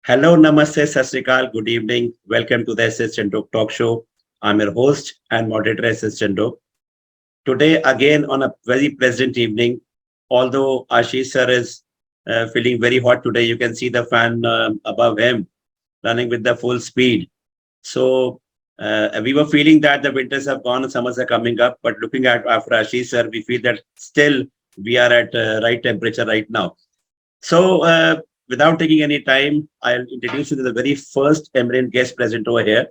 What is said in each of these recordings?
Hello, Namaste, Sasrikal. Good evening. Welcome to the S.S. Chandhok talk show. I'm your host and moderator, S.S. Chandhok. Today, again, on a very pleasant evening, although Ashish sir is feeling very hot today, you can see the fan above him running with the full speed. So, we were feeling that the winters have gone and summers are coming up, but looking at after Ashish sir, we feel that still we are at right temperature right now. So, without taking any time, I'll introduce you to the very first eminent guest present over here.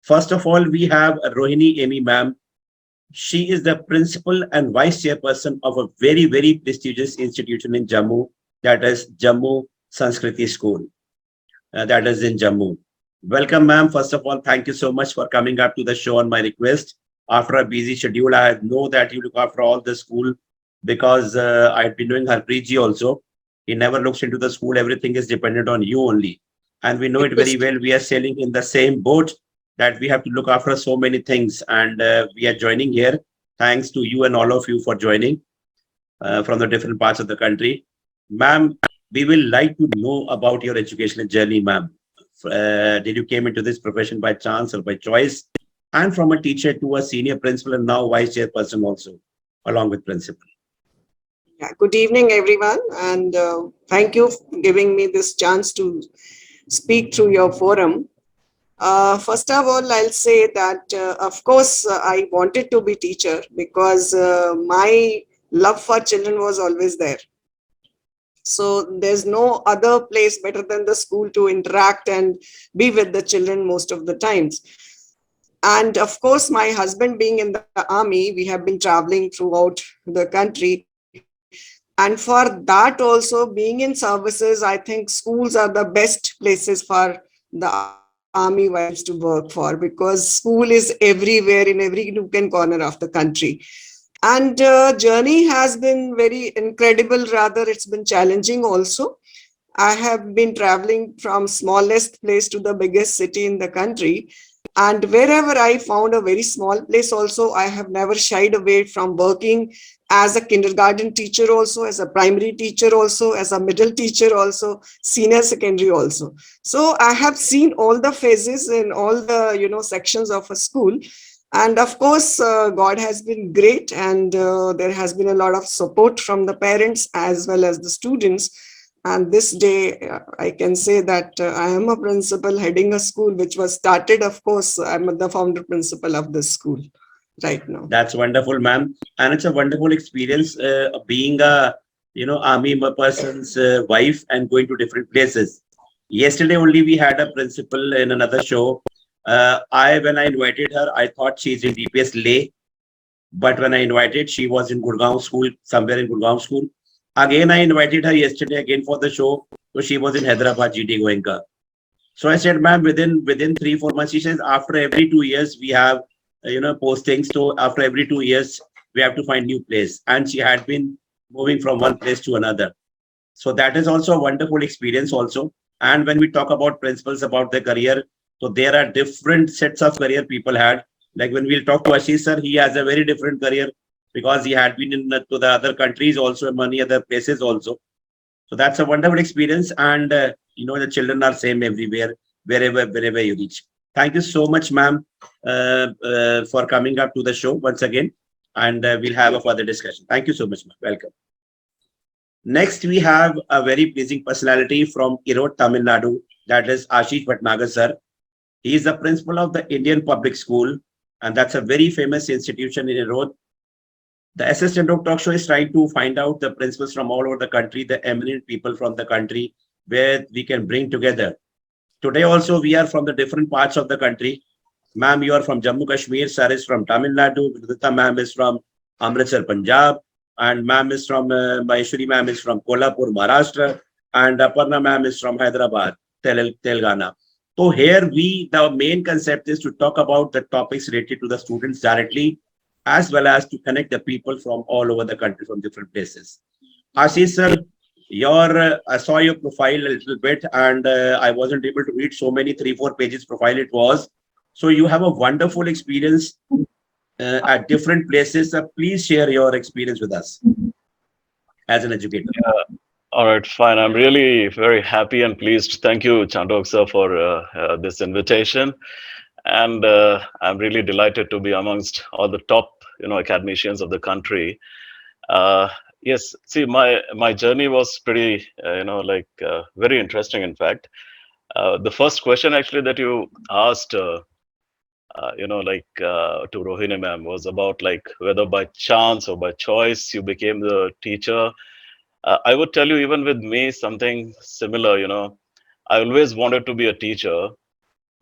First of all, we have Rohini Amy ma'am. She is the principal and vice chairperson of a very, very prestigious institution in Jammu, that is Jammu Sanskriti School, that is in Jammu. Welcome, ma'am. First of all, thank you so much for coming up to the show on my request. After a busy schedule, I know that you look after all the school because I've been doing Harpreet ji also. He never looks into the school. Everything is dependent on you only. And we know it very well. We are sailing in the same boat that we have to look after so many things. And we are joining here. Thanks to you and all of you for joining from the different parts of the country. Ma'am, we will like to know about your educational journey, ma'am. Did you came into this profession by chance or by choice? And from a teacher to a senior principal and now vice chairperson also, along with principal. Yeah, good evening, everyone, and thank you for giving me this chance to speak through your forum. First of all, I'll say that, of course, I wanted to be teacher because my love for children was always there. So there's no other place better than the school to interact and be with the children most of the times. And of course, my husband being in the army, we have been traveling throughout the country. And for that also, being in services, I think schools are the best places for the army wives to work for, because school is everywhere in every nook and corner of the country. And journey has been very incredible, rather it's been challenging also. I have been traveling from smallest place to the biggest city in the country. And wherever I found a very small place also, I have never shied away from working as a kindergarten teacher also, as a primary teacher also, as a middle teacher also, senior secondary also. So I have seen all the phases in all the, sections of a school. And of course, God has been great, and there has been a lot of support from the parents as well as the students. And this day, I can say that I am a principal heading a school which was started. Of course, I'm the founder principal of this school right now. That's wonderful, ma'am. And it's a wonderful experience being a, army person's wife and going to different places. Yesterday only we had a principal in another show. When I invited her, I thought she's in DPS Leh. But when I invited, she was in Gurgaon school, somewhere in Gurgaon school. Again, I invited her yesterday again for the show. So she was in Hyderabad GT Goenka. So I said, ma'am, within 3-4 months, she says, after every 2 years, we have, postings. So after every 2 years, we have to find new place. And she had been moving from one place to another. So that is also a wonderful experience also. And when we talk about principles about their career, so there are different sets of career people had. Like when we'll talk to Ashish sir, he has a very different career because he had been to the other countries also, many other places also. So that's a wonderful experience. And, the children are same everywhere, wherever you reach. Thank you so much, ma'am, for coming up to the show once again. And we'll have a further discussion. Thank you so much, ma'am. Welcome. Next, we have a very pleasing personality from Erode, Tamil Nadu. That is Ashish Bhatnagar, sir. He is the principal of the Indian Public School. And that's a very famous institution in Erode. The S.S. Chandhok talk show is trying to find out the principals from all over the country, the eminent people from the country, where we can bring together. Today also, we are from the different parts of the country. Ma'am, you are from Jammu Kashmir, sir is from Tamil Nadu, Vidita ma'am is from Amritsar, Punjab, and ma'am is from, Maheshwari ma'am is from Kolhapur, Maharashtra, and Aparna ma'am is from Hyderabad, Telangana. So here the main concept is to talk about the topics related to the students directly, as well as to connect the people from all over the country from different places. Ashish sir, I saw your profile a little bit and I wasn't able to read so many 3-4 pages profile it was. So you have a wonderful experience at different places. Please share your experience with us as an educator. Yeah. All right, fine. I'm really very happy and pleased. Thank you, Chandok sir, for this invitation. And I'm really delighted to be amongst all the top, academicians of the country. Uh, yes, see, my journey was pretty, very interesting. In fact, the first question actually that you asked, to Rohini ma'am was about like whether by chance or by choice you became the teacher. I would tell you, even with me, something similar. I always wanted to be a teacher.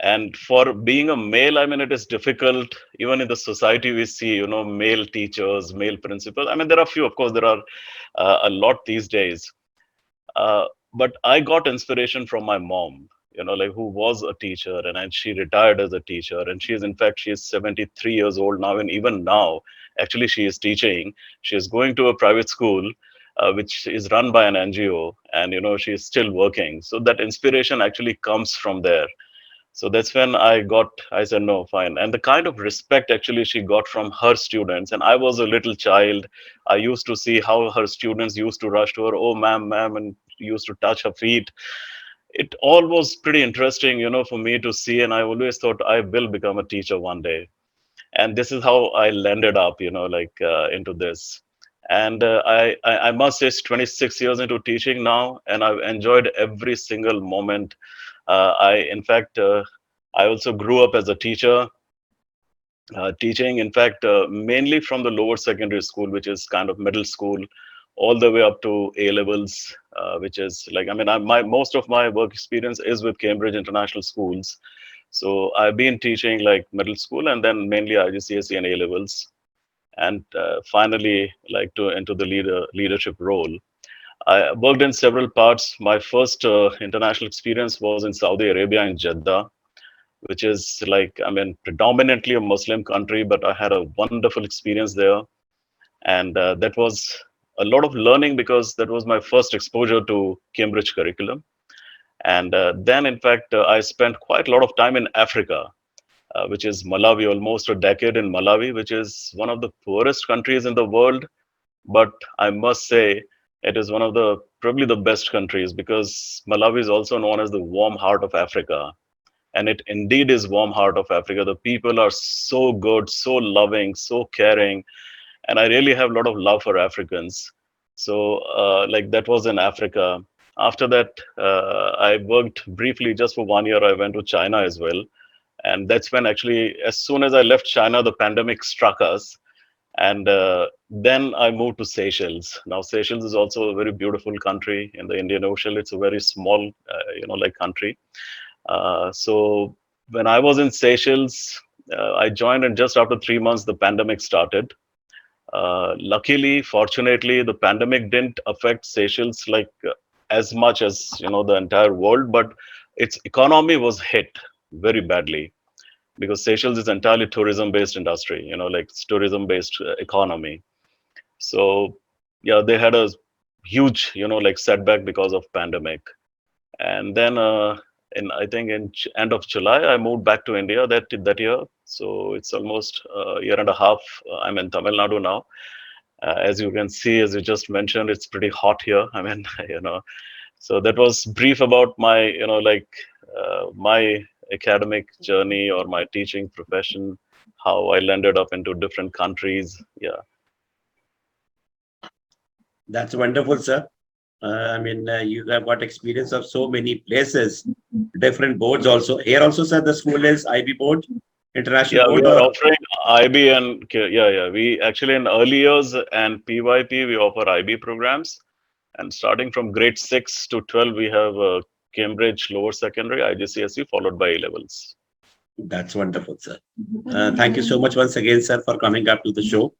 And for being a male, I mean, it is difficult. Even in the society, we see, male teachers, male principals. I mean, there are few, of course, there are a lot these days. Uh, but I got inspiration from my mom, like who was a teacher, and she retired as a teacher. And she is, in fact, she is 73 years old now. And even now, actually, she is teaching. She is going to a private school, which is run by an NGO. And, she is still working. So that inspiration actually comes from there. So that's when I said, no, fine. And the kind of respect actually she got from her students. And I was a little child. I used to see how her students used to rush to her, oh, ma'am, and used to touch her feet. It all was pretty interesting, for me to see. And I always thought I will become a teacher one day. And this is how I landed up, into this. And I must say, it's 26 years into teaching now, and I've enjoyed every single moment. In fact, I also grew up as a teacher, teaching, in fact, mainly from the lower secondary school, which is kind of middle school, all the way up to A levels, which is like, I mean, my most of my work experience is with Cambridge International Schools. So I've been teaching like middle school and then mainly IGCSE and A levels, and finally, like to into the leadership role. I worked in several parts. My first international experience was in Saudi Arabia in Jeddah, which is like, I mean, predominantly a Muslim country, but I had a wonderful experience there. And that was a lot of learning because that was my first exposure to Cambridge curriculum. And then, in fact, I spent quite a lot of time in Africa, which is Malawi, almost a decade in Malawi, which is one of the poorest countries in the world. But I must say, it is one of the probably the best countries because Malawi is also known as the warm heart of Africa. And it indeed is warm heart of Africa. The people are so good, so loving, so caring, and I really have a lot of love for Africans. So, like that was in Africa. After that, I worked briefly just for 1 year. I went to China as well, and that's when actually, as soon as I left China, the pandemic struck us, and then I moved to Seychelles. Now, Seychelles is also a very beautiful country in the Indian Ocean. It's a very small, like country. So when I was in Seychelles, I joined, and just after 3 months, the pandemic started. Luckily, fortunately, the pandemic didn't affect Seychelles like as much as the entire world, but its economy was hit very badly because Seychelles is entirely tourism-based industry. Like it's tourism-based economy. So yeah, they had a huge like setback because of pandemic. And then in I think in end of July, I moved back to India that year. So it's almost a year and a half. I'm in Tamil Nadu now. As you can see, as you just mentioned, it's pretty hot here. I mean, so that was brief about my, my academic journey or my teaching profession, how I landed up into different countries. Yeah. That's wonderful, sir. I mean, you have got experience of so many places, different boards also. Here also, sir, the school is IB board, international Yeah, we board, are or offering IB and yeah. We actually in early years and PYP we offer IB programs, and starting from grade 6 to 12 we have Cambridge lower secondary IGCSE followed by A levels. that's wonderful, sir. Thank you so much once again, sir, for coming up to the show.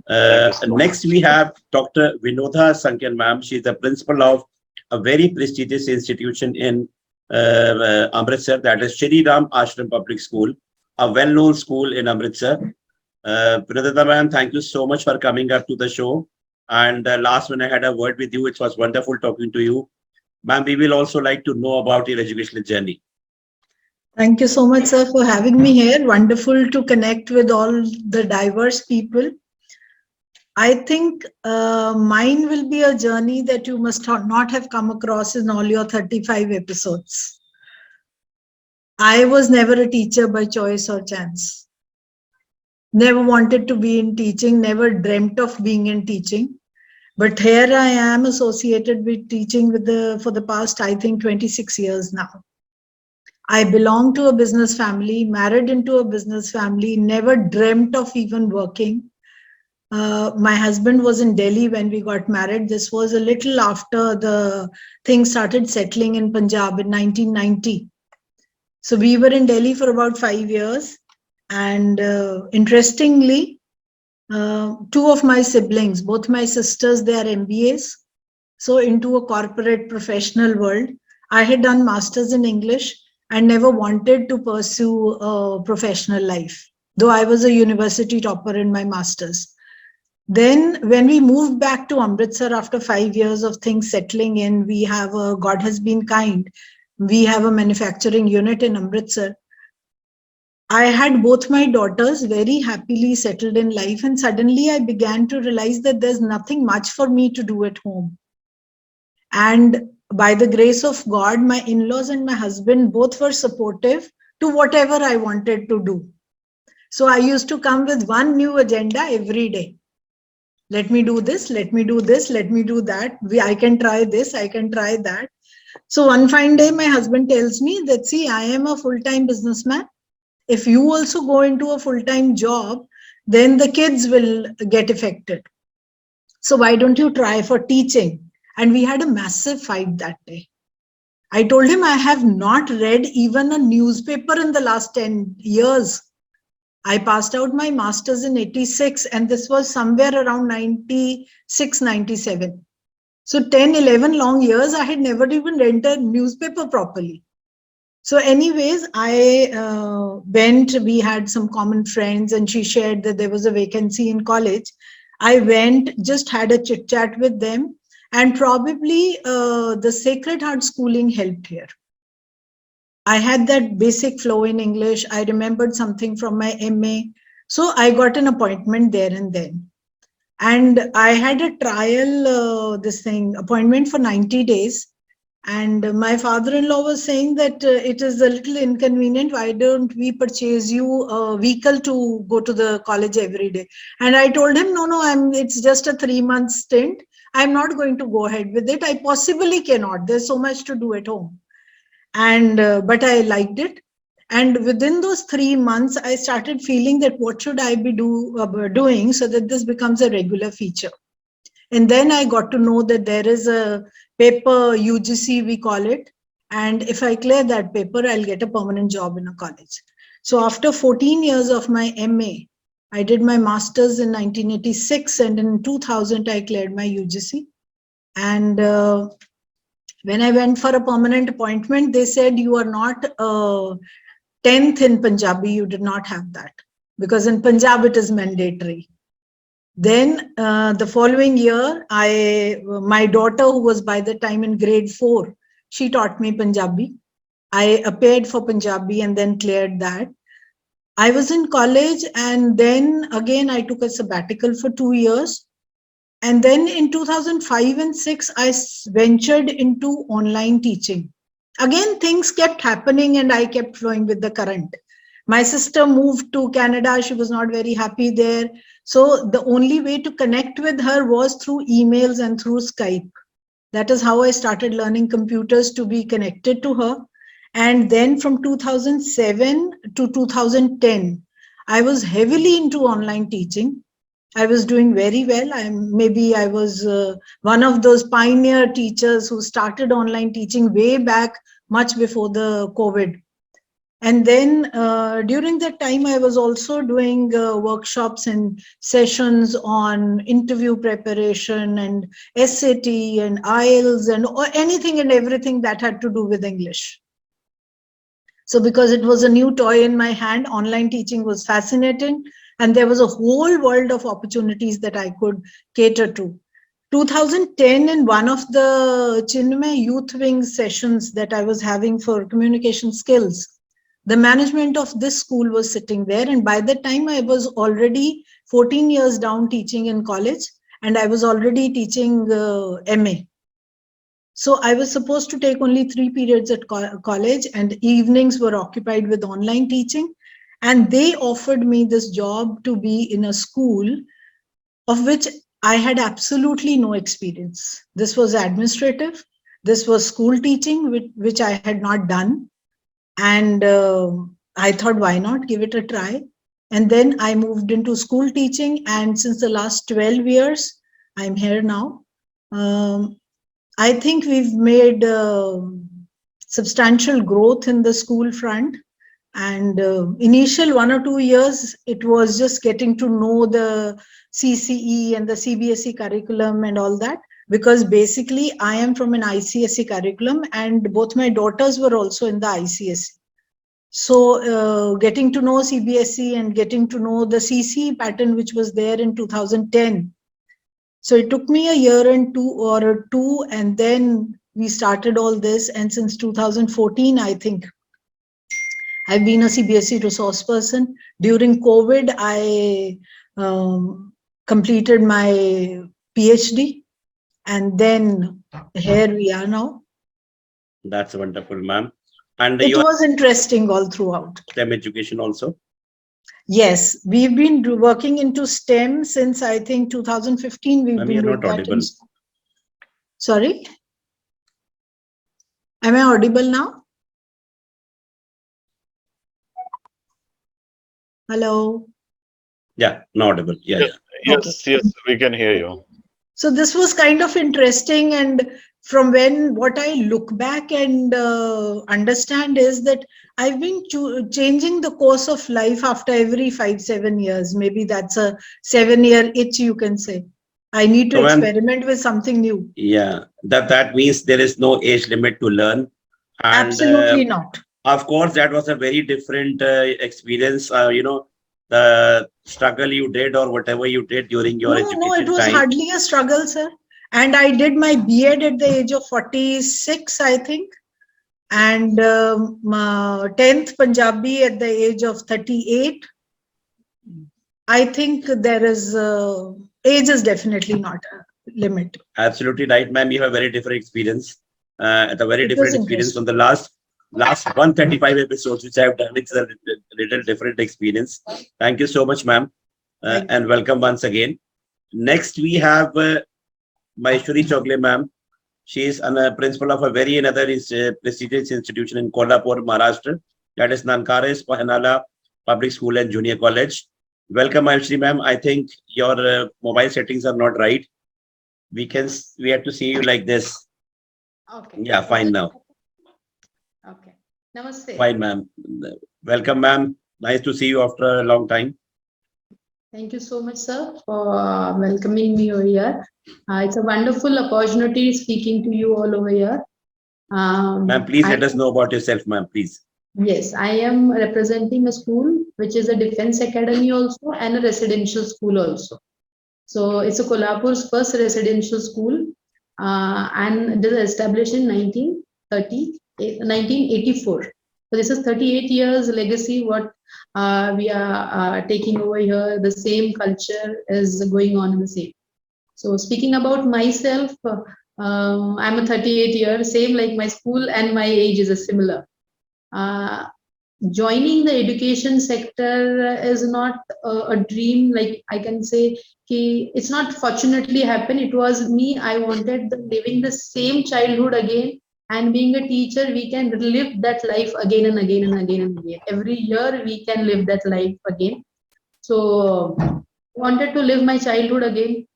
Thank you so Next, much. we have Dr. Vinodha Sankyan, ma'am. She is the principal of a very prestigious institution in Amritsar, that is Shri Ram Ashram Public School, a well-known school in Amritsar. Vinodha, ma'am, thank you so much for coming up to the show. And last, when I had a word with you, it was wonderful talking to you. Ma'am, we will also like to know about your educational journey. Thank you so much, sir, for having me here. Wonderful to connect with all the diverse people. I think mine will be a journey that you must not have come across in all your 35 episodes. I was never a teacher by choice or chance. Never wanted to be in teaching, never dreamt of being in teaching. But here I am associated with teaching for the past, I think, 26 years now. I belong to a business family, married into a business family, never dreamt of even working. My husband was in Delhi when we got married. This was a little after the things started settling in Punjab in 1990. So we were in Delhi for about 5 years. And interestingly, two of my siblings, both my sisters, they are MBAs. So into a corporate professional world. I had done masters in English and never wanted to pursue a professional life, though I was a university topper in my masters. Then when we moved back to Amritsar after 5 years of things settling in, God has been kind. We have a manufacturing unit in Amritsar. I had both my daughters very happily settled in life, and suddenly I began to realize that there's nothing much for me to do at home. And by the grace of God, my in-laws and my husband both were supportive to whatever I wanted to do. So I used to come with one new agenda every day. Let me do this, let me do this, let me do that. I can try this, I can try that. So one fine day, my husband tells me that, see, I am a full-time businessman. If you also go into a full-time job, then the kids will get affected. So why don't you try for teaching? And we had a massive fight that day. I told him I have not read even a newspaper in the last 10 years. I passed out my master's in 86, and this was somewhere around 96, 97. So 10, 11 long years, I had never even read a newspaper properly. So anyways, I went, we had some common friends, and she shared that there was a vacancy in college. I went, just had a chit chat with them, and probably the Sacred Heart schooling helped here. I had that basic flow in English. I remembered something from my MA. So I got an appointment there and then. And I had a trial, appointment for 90 days. And my father-in-law was saying that it is a little inconvenient. Why don't we purchase you a vehicle to go to the college every day? And I told him, no, it's just a 3-month stint. I'm not going to go ahead with it. I possibly cannot. There's so much to do at home. And but I liked it. And within those 3 months, I started feeling that what should I be doing so that this becomes a regular feature. And then I got to know that there is a paper, UGC we call it. And if I clear that paper, I'll get a permanent job in a college. So after 14 years of my MA, I did my master's in 1986, and in 2000, I cleared my UGC. And when I went for a permanent appointment, they said, you are not 10th in Punjabi, you did not have that. Because in Punjab, it is mandatory. Then the following year, my daughter, who was by the time in grade 4, she taught me Punjabi. I appeared for Punjabi and then cleared that. I was in college, and then again, I took a sabbatical for 2 years. And then in 2005 and 6, I ventured into online teaching. Again, things kept happening and I kept flowing with the current. My sister moved to Canada. She was not very happy there. So the only way to connect with her was through emails and through Skype. That is how I started learning computers to be connected to her. And then from 2007 to 2010, I was heavily into online teaching. I was doing very well. I was one of those pioneer teachers who started online teaching way back, much before the COVID. And then during that time, I was also doing workshops and sessions on interview preparation and SAT and IELTS and anything and everything that had to do with English. So because it was a new toy in my hand, online teaching was fascinating. And there was a whole world of opportunities that I could cater to. 2010, in one of the Chinmay Youth Wing sessions that I was having for communication skills, the management of this school was sitting there. And by the time I was already 14 years down teaching in college, and I was already teaching MA. So I was supposed to take only 3 periods at college, and evenings were occupied with online teaching. And they offered me this job to be in a school of which I had absolutely no experience. This was administrative. This was school teaching, which I had not done. And I thought, why not give it a try? And then I moved into school teaching. And since the last 12 years, I'm here now. I think we've made substantial growth in the school front. And initial 1 or 2 years, it was just getting to know the CCE and the CBSE curriculum and all that, because basically I am from an ICSE curriculum, and both my daughters were also in the ICSE. So getting to know CBSE and getting to know the CCE pattern, which was there in 2010. So it took me a year and two, and then we started all this. And since 2014, I think, I've been a CBSE resource person. During COVID, I completed my PhD, and then here we are now. That's wonderful, ma'am. And It you was interesting all throughout. STEM education also. Yes, we've been working into STEM since I think 2015. We've Ma'am, been you're doing not that. audible. Sorry? Am I audible now? Hello? Yeah, not audible. Yeah, Yes, yeah. yes, yes, we can hear you. So this was kind of interesting. And from what I look back and understand is that I've been changing the course of life after every 5-7 years. Maybe that's a 7-year itch, you can say. I need to So, ma'am, experiment with something new. yeah, that means there is no age limit to learn. And Absolutely not. of course, that was a very different experience. The struggle you did or whatever you did during your No, education it was time. hardly a struggle, sir. And I did my B.Ed at the age of 46, I think. And 10th Punjabi at the age of 38. I think there is, age is definitely not a limit. Absolutely right, ma'am. You have very different experience. The very It different was experience interesting. from the last 135 episodes which I have done. It's a little different experience. Thank you so much, ma'am, Thank and welcome once again. Next, we have Maheshwari Chogle, ma'am. She is a principal of a very another prestigious institution in Kolhapur, Maharashtra. That is Nankares Pahanala Public School and Junior College. Welcome, Maheshwari, ma'am. I think your mobile settings are not right. We have to see you like this. Okay. Yeah, fine now. Okay. Namaste. Fine, ma'am. Welcome, ma'am. Nice to see you after a long time. Thank you so much, sir, for welcoming me over here. It's a wonderful opportunity speaking to you all over here. Ma'am, please let us know about yourself, ma'am, please. Yes, I am representing a school which is a defense academy also and a residential school also. So it's a Kolhapur's first residential school, and it is established in 1984. So this is 38 years legacy what we are taking over here. The same culture is going on in the same. So speaking about myself, I'm a 38 year, same like my school, and my age is a similar. Joining the education sector is not a dream, like I can say it's not fortunately happened. It was me. I wanted living the same childhood again, and being a teacher we can live that life again and again and again and again. Every year we can live that life again. So wanted to live my childhood again.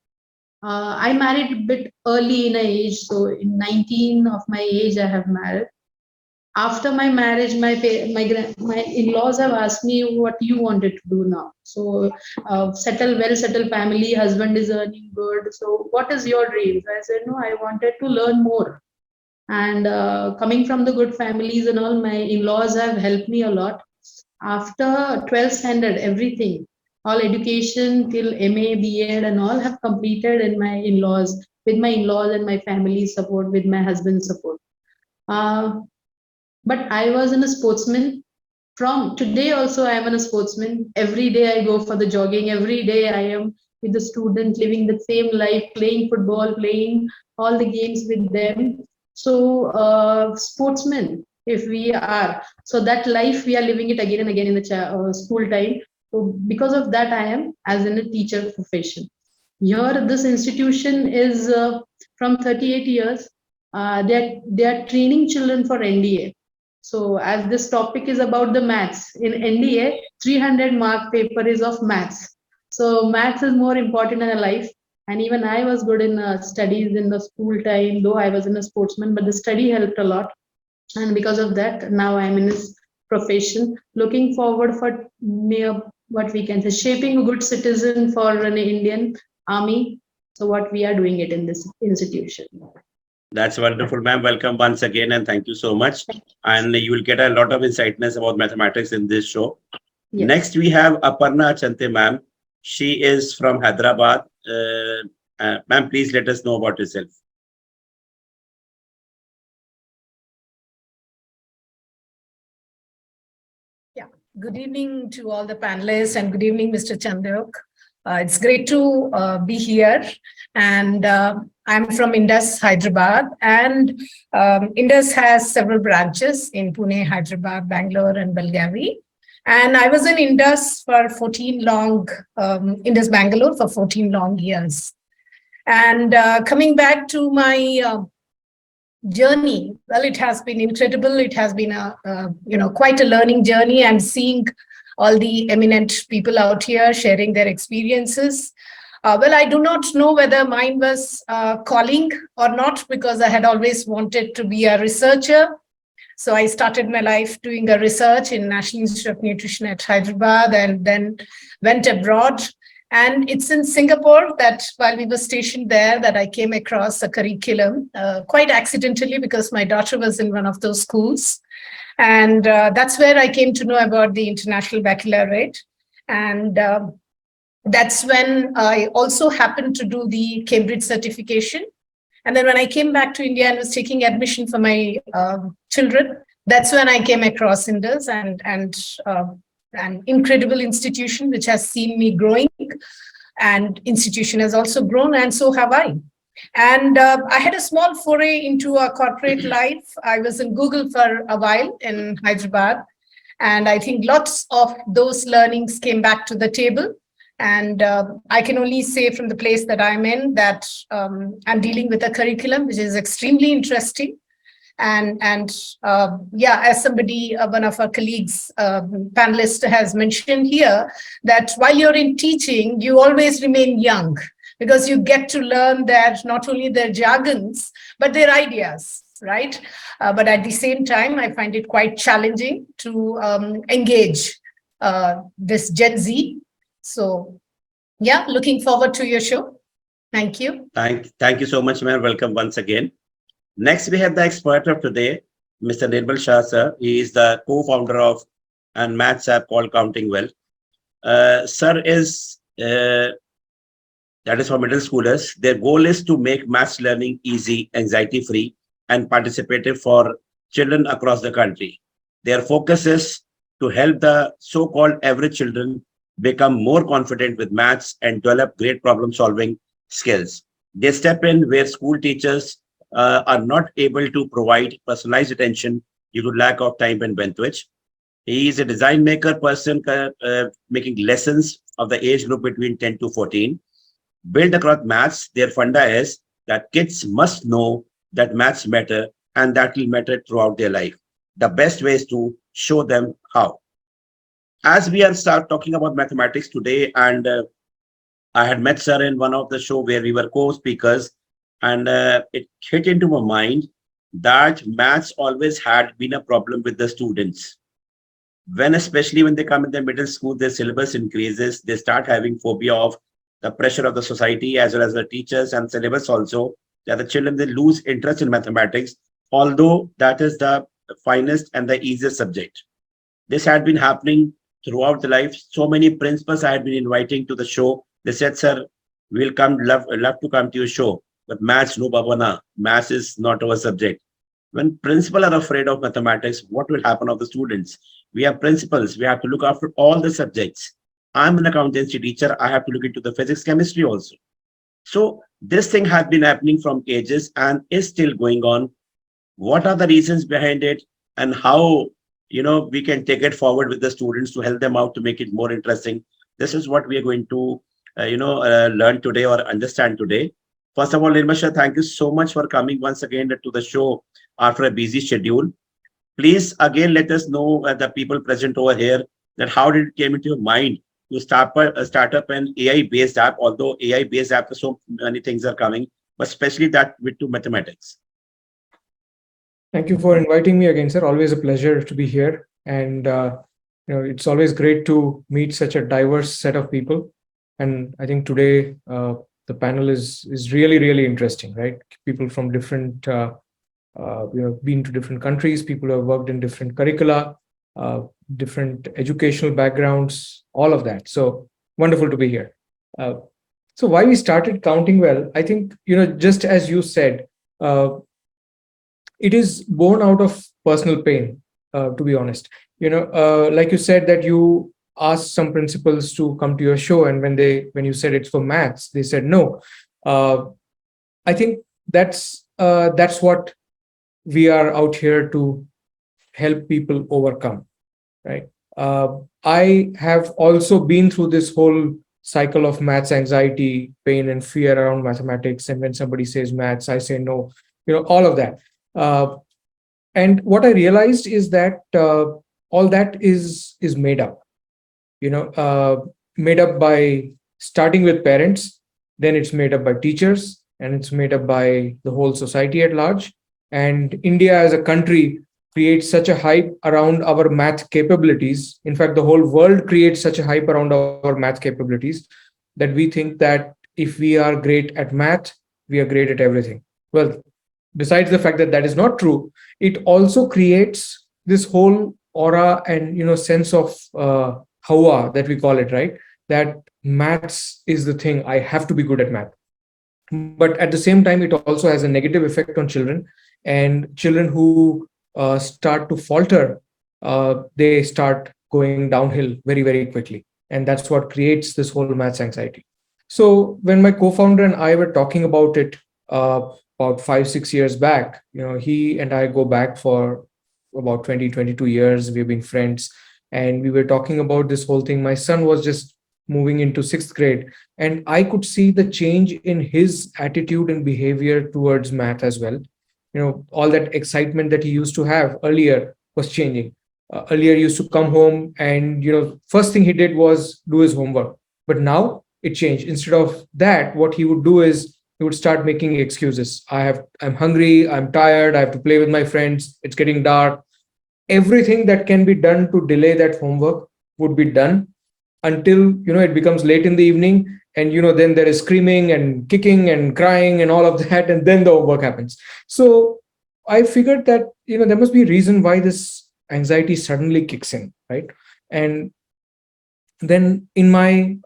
I married a bit early in age, so in 19 of my age I have married. After my marriage, my in-laws have asked me what you wanted to do now. So settled family, husband is earning good. So what is your dream? So I said, no, I wanted to learn more. And coming from the good families and all, my in-laws have helped me a lot. After 12th standard, everything, all education till MA, B.Ed and all have completed in my in-laws, with my in-laws and my family support, with my husband's support. But I was in a sportsman. from today also I am a sportsman. Every day I go for the jogging. Every day I am with the student, living the same life, playing football, playing all the games with them. So sportsmen, if we are, so that life we are living it again and again in the school time. So because of that, I am as in a teacher profession. Here, this institution is from 38 years. They are training children for NDA. So as this topic is about the maths, in NDA, 300 mark paper is of maths. So maths is more important in a life. And even I was good in studies in the school time, though I was in a sportsman, but the study helped a lot. And because of that, now I'm in this profession, looking forward for what we can say, shaping a good citizen for an Indian army. So what we are doing it in this institution. That's wonderful, ma'am. Welcome once again, and thank you so much. And you will get a lot of insightness about mathematics in this show. Yes. Next, we have Aparna Chante, ma'am. She is from Hyderabad. Ma'am, please let us know about yourself. Good evening to all the panelists and good evening, Mr. Chandhok. It's great to be here. And I'm from Indus, Hyderabad. And Indus has several branches in Pune, Hyderabad, Bangalore, and Belgavi. And I was in Indus for 14 long, Indus Bangalore for 14 long years. And coming back to my journey, well, it has been incredible. It has been quite a learning journey. I'm seeing all the eminent people out here sharing their experiences. Well, I do not know whether mine was calling or not, because I had always wanted to be a researcher. So I started my life doing a research in National Institute of Nutrition at Hyderabad, and then went abroad. And it's in Singapore that while we were stationed there that I came across a curriculum quite accidentally, because my daughter was in one of those schools. And that's where I came to know about the International Baccalaureate. And that's when I also happened to do the Cambridge certification. And then when I came back to India and was taking admission for my children, that's when I came across Indus, and an incredible institution which has seen me growing, and institution has also grown, and so have I. And I had a small foray into a corporate life. I was in Google for a while in Hyderabad, and I think lots of those learnings came back to the table. And I can only say from the place that I'm in that I'm dealing with a curriculum which is extremely interesting. And as somebody, one of our colleagues, panelist has mentioned here, that while you're in teaching, you always remain young, because you get to learn that not only their jargons, but their ideas, right? But at the same time, I find it quite challenging to engage this Gen Z. So, yeah, looking forward to your show. Thank you. Thank you so much, ma'am. Welcome once again. Next, we have the expert of today, Mr. Nirmal Shah, sir. He is the co-founder of a maths app called Counting Well. Sir is, that is for middle schoolers. Their goal is to make maths learning easy, anxiety-free, and participative for children across the country. Their focus is to help the so-called average children become more confident with maths and develop great problem-solving skills. They step in where school teachers are not able to provide personalized attention due to lack of time and bandwidth. He is a design maker person making lessons of the age group between 10 to 14. Built across maths, their funda is that kids must know that maths matter, and that will matter throughout their life. The best way is to show them how. As we are start talking about mathematics today, and I had met sir in one of the show where we were co-speakers, and it hit into my mind that maths always had been a problem with the students. Especially when they come in the middle school, their syllabus increases, they start having phobia of the pressure of the society as well as the teachers and syllabus also, that the children, they lose interest in mathematics, although that is the finest and the easiest subject. This had been happening throughout the life. So many principals I had been inviting to the show. They said, sir, we'll come, love to come to your show. But maths, no babana, maths is not our subject. When principals are afraid of mathematics, what will happen of the students? We have principals. We have to look after all the subjects. I'm an accountancy teacher. I have to look into the physics, chemistry also. So this thing has been happening from ages and is still going on. What are the reasons behind it, and how we can take it forward with the students to help them out to make it more interesting? This is what we are going to learn today or understand today. First of all, Nirmasha, thank you so much for coming once again to the show after a busy schedule. Please again let us know, the people present over here, that how did it came into your mind to start up an AI based app, although AI based app, so many things are coming, but especially that with to mathematics. Thank you for inviting me again, sir. Always a pleasure to be here. And it's always great to meet such a diverse set of people. And I think today the panel is really, really interesting, right? People from different, been to different countries, people who have worked in different curricula, different educational backgrounds, all of that. So wonderful to be here. So why we started Counting Well, I think, just as you said, it is born out of personal pain, to be honest. Like you said that you asked some principals to come to your show, and when you said it's for maths, they said no. I think that's what we are out here to help people overcome, right? I have also been through this whole cycle of maths anxiety, pain, and fear around mathematics. And when somebody says maths, I say no. All of that. And what I realized is that all that is made up. Made up by starting with parents, then it's made up by teachers, and it's made up by the whole society at large. And India as a country creates such a hype around our math capabilities. In fact, the whole world creates such a hype around our math capabilities that we think that if we are great at math, we are great at everything. Well, besides the fact that that is not true, it also creates this whole aura and sense of hawa that we call it, right? That maths is the thing. I have to be good at math. But at the same time, it also has a negative effect on children, and children who start to falter, they start going downhill very, very quickly. And that's what creates this whole maths anxiety. So when my co-founder and I were talking about it about 5-6 years back, he and I go back for about 20-22 years. We've been friends, and we were talking about this whole thing. My son was just moving into 6th grade, and I could see the change in his attitude and behavior towards math as well. All that excitement that he used to have earlier was changing. Earlier he used to come home and first thing he did was do his homework. But now it changed. Instead of that, what he would do is he would start making excuses. I'm hungry, I'm tired, I have to play with my friends, it's getting dark. Everything that can be done to delay that homework would be done until it becomes late in the evening, and then there is screaming and kicking and crying and all of that, and then the homework happens. So I figured that there must be a reason why this anxiety suddenly kicks in, right? And then in my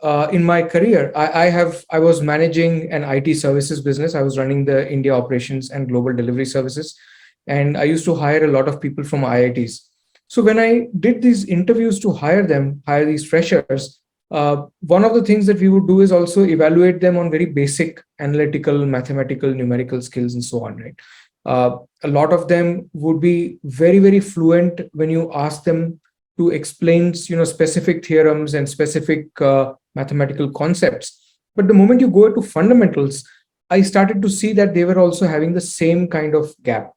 career, I was managing an IT services business. I was running the India operations and global delivery services, and I used to hire a lot of people from IITs. So when I did these interviews to hire these freshers, one of the things that we would do is also evaluate them on very basic analytical, mathematical, numerical skills and so on, right? A lot of them would be very, very fluent when you ask them to explain, specific theorems and specific mathematical concepts. But the moment you go to fundamentals, I started to see that they were also having the same kind of gap.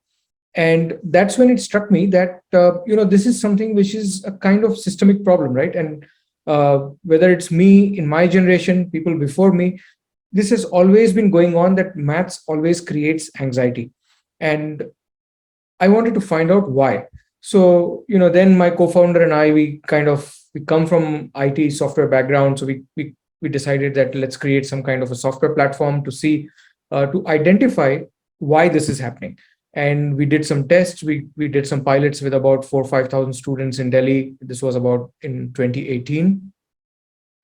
And that's when it struck me that, this is something which is a kind of systemic problem, right? And whether it's me in my generation, people before me, this has always been going on, that maths always creates anxiety. And I wanted to find out why. So, then my co-founder and I, we come from IT software background. So we decided that let's create some kind of a software platform to see, to identify why this is happening. And we did some tests. We did some pilots with about 4,000 or 5,000 students in Delhi. This was about in 2018.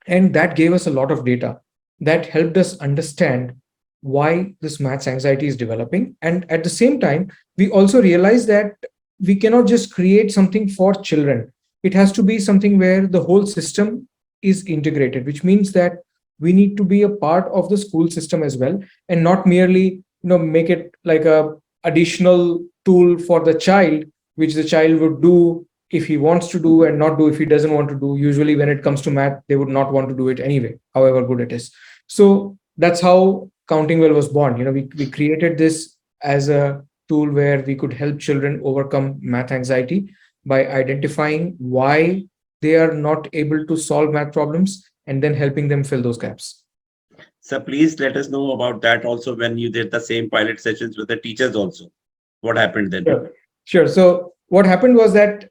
And that gave us a lot of data that helped us understand why this maths anxiety is developing. And at the same time, we also realized that we cannot just create something for children. it has to be something where the whole system is integrated, which means that we need to be a part of the school system as well, and not merely make it like a additional tool for the child, which the child would do if he wants to do and not do if he doesn't want to do. Usually when it comes to math, they would not want to do it anyway, however good it is. So that's how Counting Well was born. We created this as a tool where we could help children overcome math anxiety by identifying why they are not able to solve math problems and then helping them fill those gaps. So please let us know about that also, when you did the same pilot sessions with the teachers also. What happened then? Sure. So what happened was that,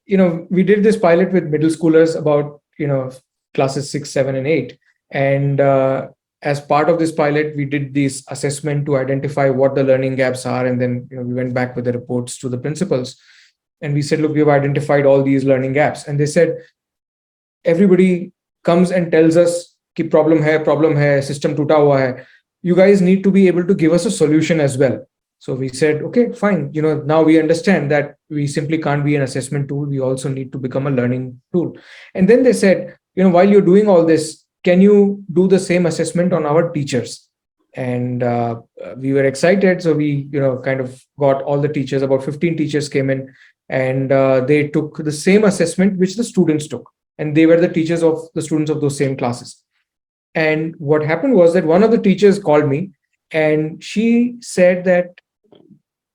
we did this pilot with middle schoolers about, classes 6, 7, and 8. And as part of this pilot, we did this assessment to identify what the learning gaps are. And then, we went back with the reports to the principals. And we said, look, we've identified all these learning gaps. And they said, everybody comes and tells us कि problem hai, system टूटा हुआ hai. You guys need to be able to give us a solution as well. So we said, okay, fine. Now we understand that we simply can't be an assessment tool. We also need to become a learning tool. And then they said, while you're doing all this, can you do the same assessment on our teachers? And we were excited. So we, kind of got all the teachers, about 15 teachers came in, and they took the same assessment which the students took. And they were the teachers of the students of those same classes. And what happened was that one of the teachers called me and she said that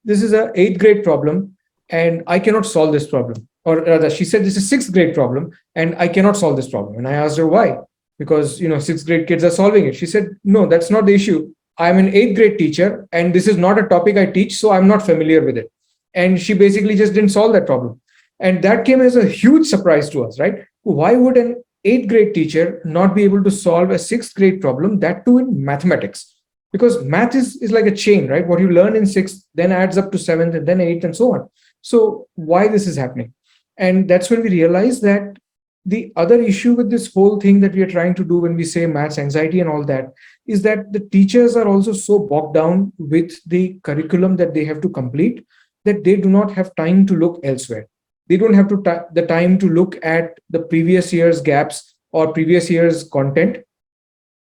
this is a 8th grade problem and I cannot solve this problem. Or rather, she said this is 6th grade problem and I cannot solve this problem. And I asked her why, because 6th grade kids are solving it. She said, no, that's not the issue. I'm an 8th grade teacher and this is not a topic I teach, so I'm not familiar with it. And she basically just didn't solve that problem. And that came as a huge surprise to us, right? Why would an 8th grade teacher not be able to solve a 6th grade problem, that too in mathematics? Because math is like a chain, right? What you learn in 6th then adds up to 7th and then 8th and so on. So why this is happening? And that's when we realized that the other issue with this whole thing that we are trying to do when we say maths anxiety and all that is that the teachers are also so bogged down with the curriculum that they have to complete that they do not have time to look elsewhere. They don't have the time to look at the previous year's gaps or previous year's content.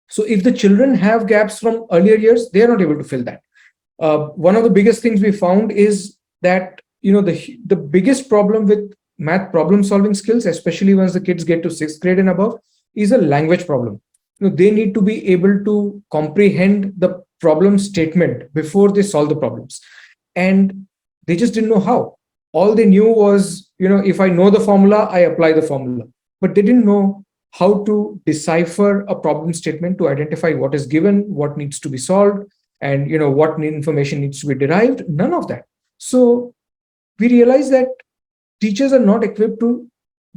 So if the children have gaps from earlier years, they are not able to fill that. One of the biggest things we found is that the biggest problem with math problem solving skills, especially once the kids get to 6th grade and above, is a language problem. They need to be able to comprehend the problem statement before they solve the problems. And they just didn't know how. All they knew was, if I know the formula, I apply the formula. But they didn't know how to decipher a problem statement to identify what is given, what needs to be solved, and what information needs to be derived. None of that. So we realized that teachers are not equipped to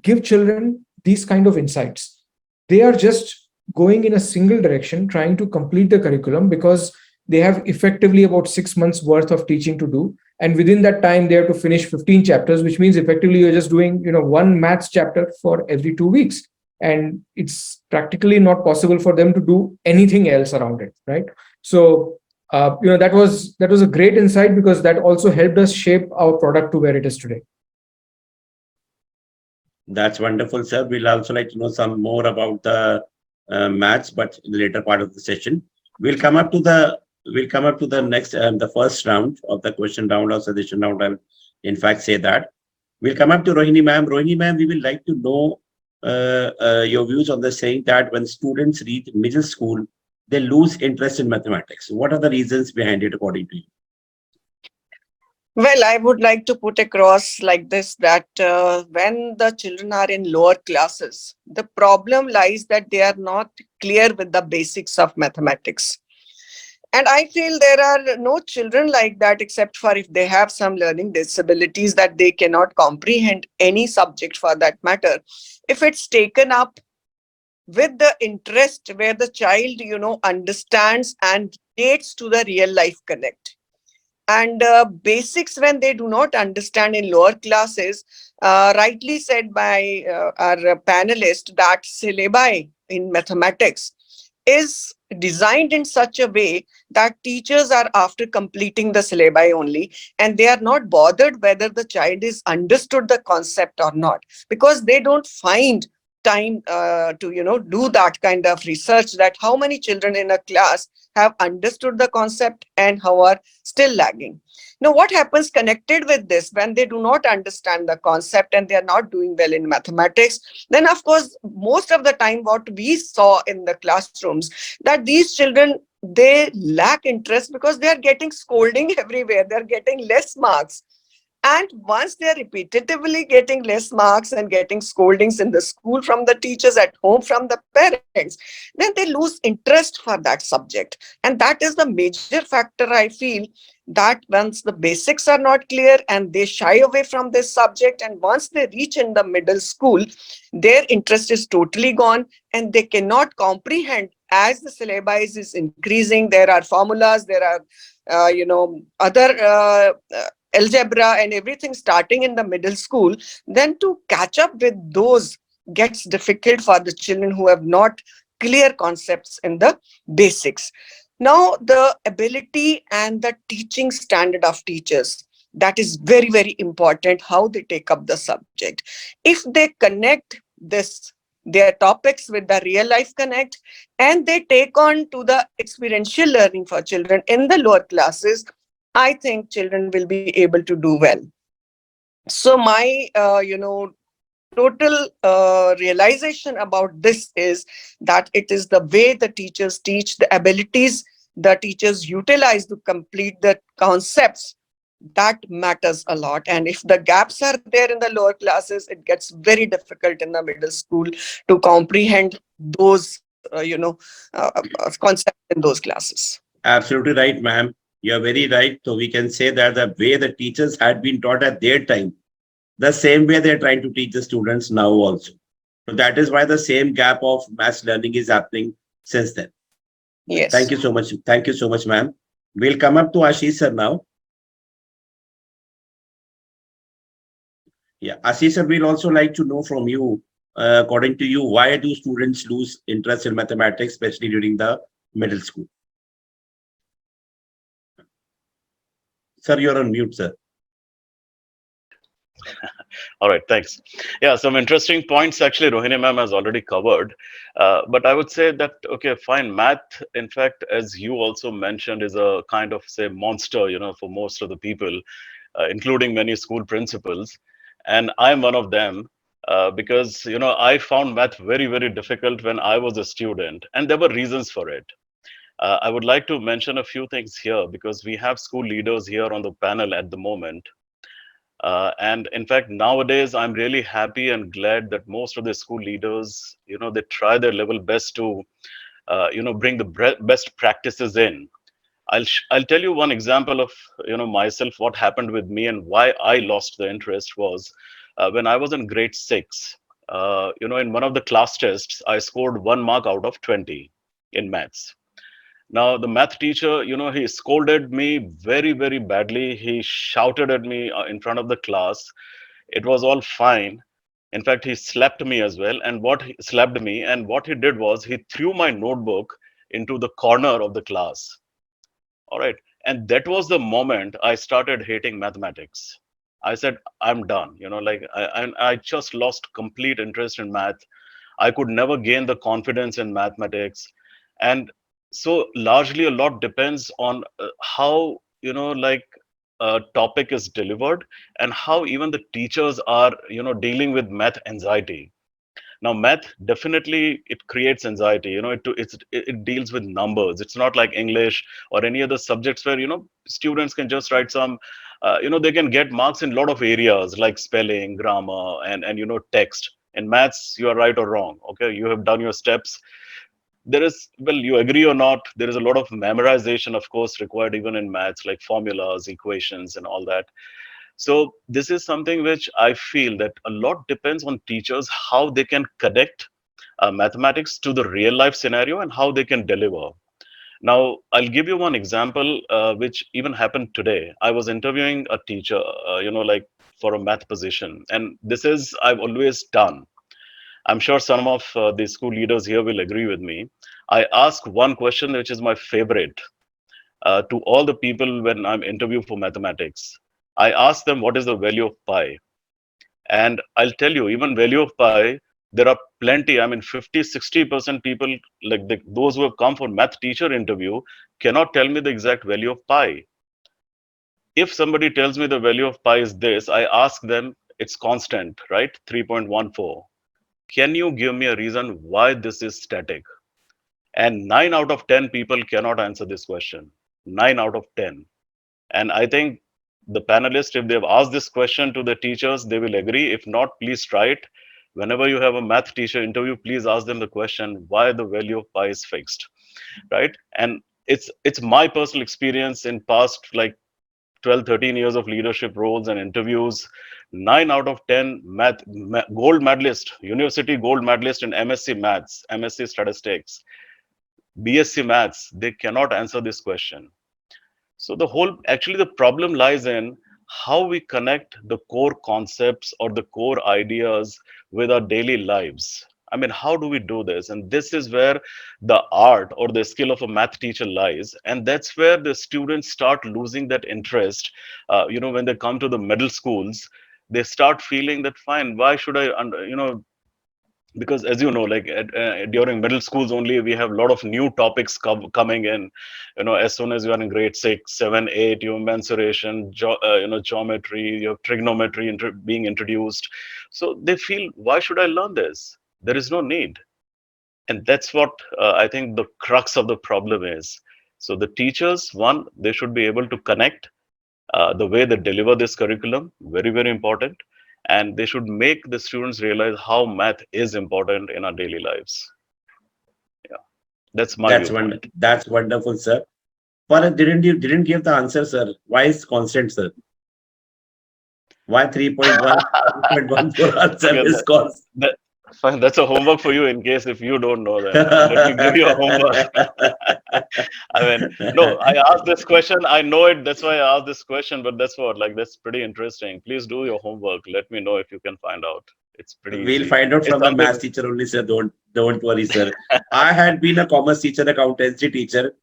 give children these kind of insights. They are just going in a single direction, trying to complete the curriculum because they have effectively about 6 months worth of teaching to do. And within that time, they have to finish 15 chapters, which means effectively you're just doing, one maths chapter for every 2 weeks. And it's practically not possible for them to do anything else around it, right? So, that was a great insight because that also helped us shape our product to where it is today. That's wonderful, sir. We'll also like to know some more about the maths, but in the later part of the session, we'll come up to the next, the first round of the question round or suggestion round. I'll in fact say that we'll come up to Rohini ma'am. Rohini ma'am, we will like to know your views on the saying that when students reach middle school, they lose interest in mathematics. What are the reasons behind it, according to you? Well, I would like to put across like this, that when the children are in lower classes, the problem lies that they are not clear with the basics of mathematics. And I feel there are no children like that, except for if they have some learning disabilities that they cannot comprehend any subject for that matter. If it's taken up with the interest where the child, understands and relates to the real life connect. And basics, when they do not understand in lower classes, rightly said by our panelist, that syllabi in mathematics is designed in such a way that teachers are after completing the syllabi only, and they are not bothered whether the child is understood the concept or not, because they don't find time to do that kind of research, that how many children in a class have understood the concept and how are still lagging. Now, what happens connected with this, when they do not understand the concept and they are not doing well in mathematics, then of course, most of the time what we saw in the classrooms, that these children, they lack interest because they are getting scolding everywhere, they are getting less marks. And once they're repetitively getting less marks and getting scoldings in the school from the teachers, at home from the parents, then they lose interest for that subject. And that is the major factor, I feel, that once the basics are not clear and they shy away from this subject, and once they reach in the middle school, their interest is totally gone, and they cannot comprehend. As the syllabi is increasing, there are formulas, there are other algebra and everything starting in the middle school, then to catch up with those gets difficult for the children who have not clear concepts in the basics. Now, the ability and the teaching standard of teachers, that is very, very important, how they take up the subject. If they connect this their topics with the real life connect, and they take on to the experiential learning for children in the lower classes, I think children will be able to do well. So my total realization about this is that it is the way the teachers teach, the abilities the teachers utilize to complete the concepts, that matters a lot. And if the gaps are there in the lower classes, it gets very difficult in the middle school to comprehend those concepts in those classes. Absolutely right, ma'am. You're very right. So we can say that the way the teachers had been taught at their time, the same way they're trying to teach the students now also. So that is why the same gap of mass learning is happening since then. Thank Yes. you so much. Thank you so much, ma'am. We'll come up to Ashish sir now. Yeah, Ashish sir, we'll also like to know from you, according to you, why do students lose interest in mathematics, especially during the middle school? Sir, you're on mute, sir. All right, thanks. Yeah, some interesting points actually Rohini ma'am has already covered. But I would say that, okay, fine, math, in fact, as you also mentioned, is a kind of, say, monster, for most of the people, including many school principals. And I'm one of them because, I found math very, very difficult when I was a student, and there were reasons for it. I would like to mention a few things here because we have school leaders here on the panel at the moment. And in fact, nowadays, I'm really happy and glad that most of the school leaders, they try their level best to, bring the best practices in. I'll tell you one example of, myself, what happened with me and why I lost the interest was when I was in grade six. In one of the class tests, I scored 1 mark out of 20 in maths. Now, the math teacher, he scolded me very, very badly. He shouted at me in front of the class. It was all fine. In fact, he slapped me as well. And what he slapped me, and what he did was he threw my notebook into the corner of the class. All right. And that was the moment I started hating mathematics. I said, I'm done. I just lost complete interest in math. I could never gain the confidence in mathematics. And so largely a lot depends on how, a topic is delivered and how even the teachers are, dealing with math anxiety. Now, math definitely it creates anxiety. It deals with numbers. It's not like English or any other subjects where students can just write some. They can get marks in a lot of areas like spelling, grammar, and text. In maths, you are right or wrong. Okay, you have done your steps. There is, well, you agree or not, there is a lot of memorization, of course, required even in maths, like formulas, equations, and all that. So this is something which I feel that a lot depends on teachers, how they can connect mathematics to the real life scenario and how they can deliver. Now, I'll give you one example which even happened today. I was interviewing a teacher, like for a math position, and this is I've always done. I'm sure some of the school leaders here will agree with me. I ask one question, which is my favorite, to all the people when I'm interview for mathematics. I ask them what is the value of pi, and I'll tell you, even value of pi, there are plenty. I mean, 50-60% people, like those who have come for math teacher interview, cannot tell me the exact value of pi. If somebody tells me the value of pi is this, I ask them, it's constant, right? 3.14. Can you give me a reason why this is static? And 9 out of 10 people cannot answer this question. 9 out of 10. And I think the panelists, if they've asked this question to the teachers, they will agree. If not, please try it. Whenever you have a math teacher interview, please ask them the question why the value of pi is fixed, right? And it's my personal experience in past like 12, 13 years of leadership roles and interviews. 9 out of 10 gold medalist, university gold medalist in MSc Maths, MSc Statistics, BSc Maths, they cannot answer this question. So actually the problem lies in how we connect the core concepts or the core ideas with our daily lives. I mean, how do we do this? And this is where the art or the skill of a math teacher lies. And that's where the students start losing that interest. When they come to the middle schools, they start feeling that, fine, why should I, because as you know, like during middle schools only, we have a lot of new topics coming in. As soon as you are in grade 6, 7, 8, you have mensuration, geometry, you have trigonometry being introduced. So they feel, why should I learn this? There is no need. And that's what I think the crux of the problem is. So the teachers, one, they should be able to connect the way they deliver this curriculum, very, very important. And they should make the students realize how math is important in our daily lives. Yeah, that's my viewpoint. That's wonderful, sir. But you didn't give the answer, sir? Why is constant, sir? Why 3.1, 3.14 answer is constant? Fine, that's a homework for you in case if you don't know that. Let me give you a homework. I mean, no, I asked this question. I know it. That's why I asked this question. But that's pretty interesting. Please do your homework. Let me know if you can find out. It's pretty We'll easy. find out It's from the something. math teacher only, sir. Don't worry, sir. I had been a commerce teacher, accountancy teacher.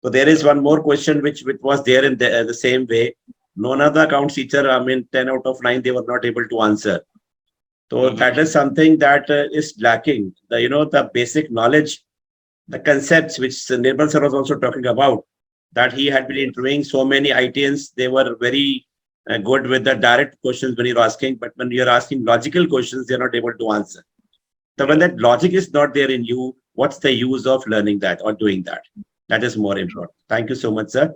So there is one more question which was there in the same way. None of the accounts teacher, I mean, 10 out of 9, they were not able to answer. So that is something that is lacking. The basic knowledge, the concepts which Nirmal sir was also talking about, that he had been interviewing so many ITNs, they were very good with the direct questions when you're asking, but when you're asking logical questions, they're not able to answer. So when that logic is not there in you, what's the use of learning that or doing that? That is more important. Thank you so much, sir.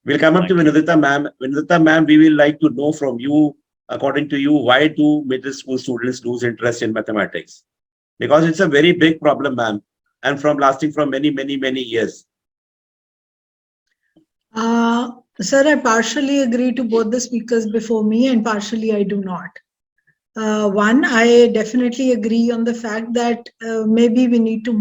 We'll come up to Vinodita ma'am. Vinodita ma'am, we will like to know from you, according to you, why do middle school students lose interest in mathematics? Because it's a very big problem, ma'am, and lasting from many, many, many years. Sir, I partially agree to both the speakers before me and partially I do not. One, I definitely agree on the fact that maybe we need to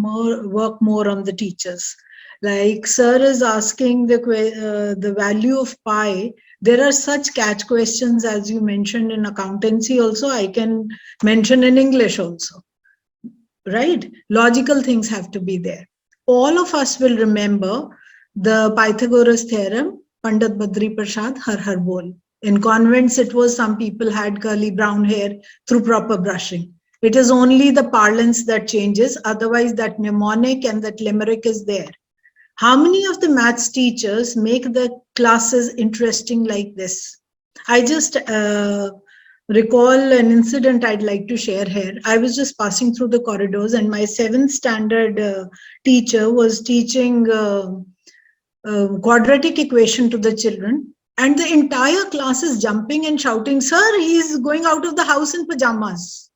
work more on the teachers. Like sir is asking the value of pi. There are such catch questions as you mentioned in accountancy also. I can mention in English also, right? Logical things have to be there. All of us will remember the Pythagoras theorem, Pandit Badri Prasad, Har Har Bol. In convents, it was some people had curly brown hair through proper brushing. It is only the parlance that changes. Otherwise, that mnemonic and that limerick is there. How many of the maths teachers make the classes interesting like this? I just recall an incident I'd like to share here. I was just passing through the corridors and my 7th standard teacher was teaching quadratic equation to the children. And the entire class is jumping and shouting, sir, he's going out of the house in pajamas.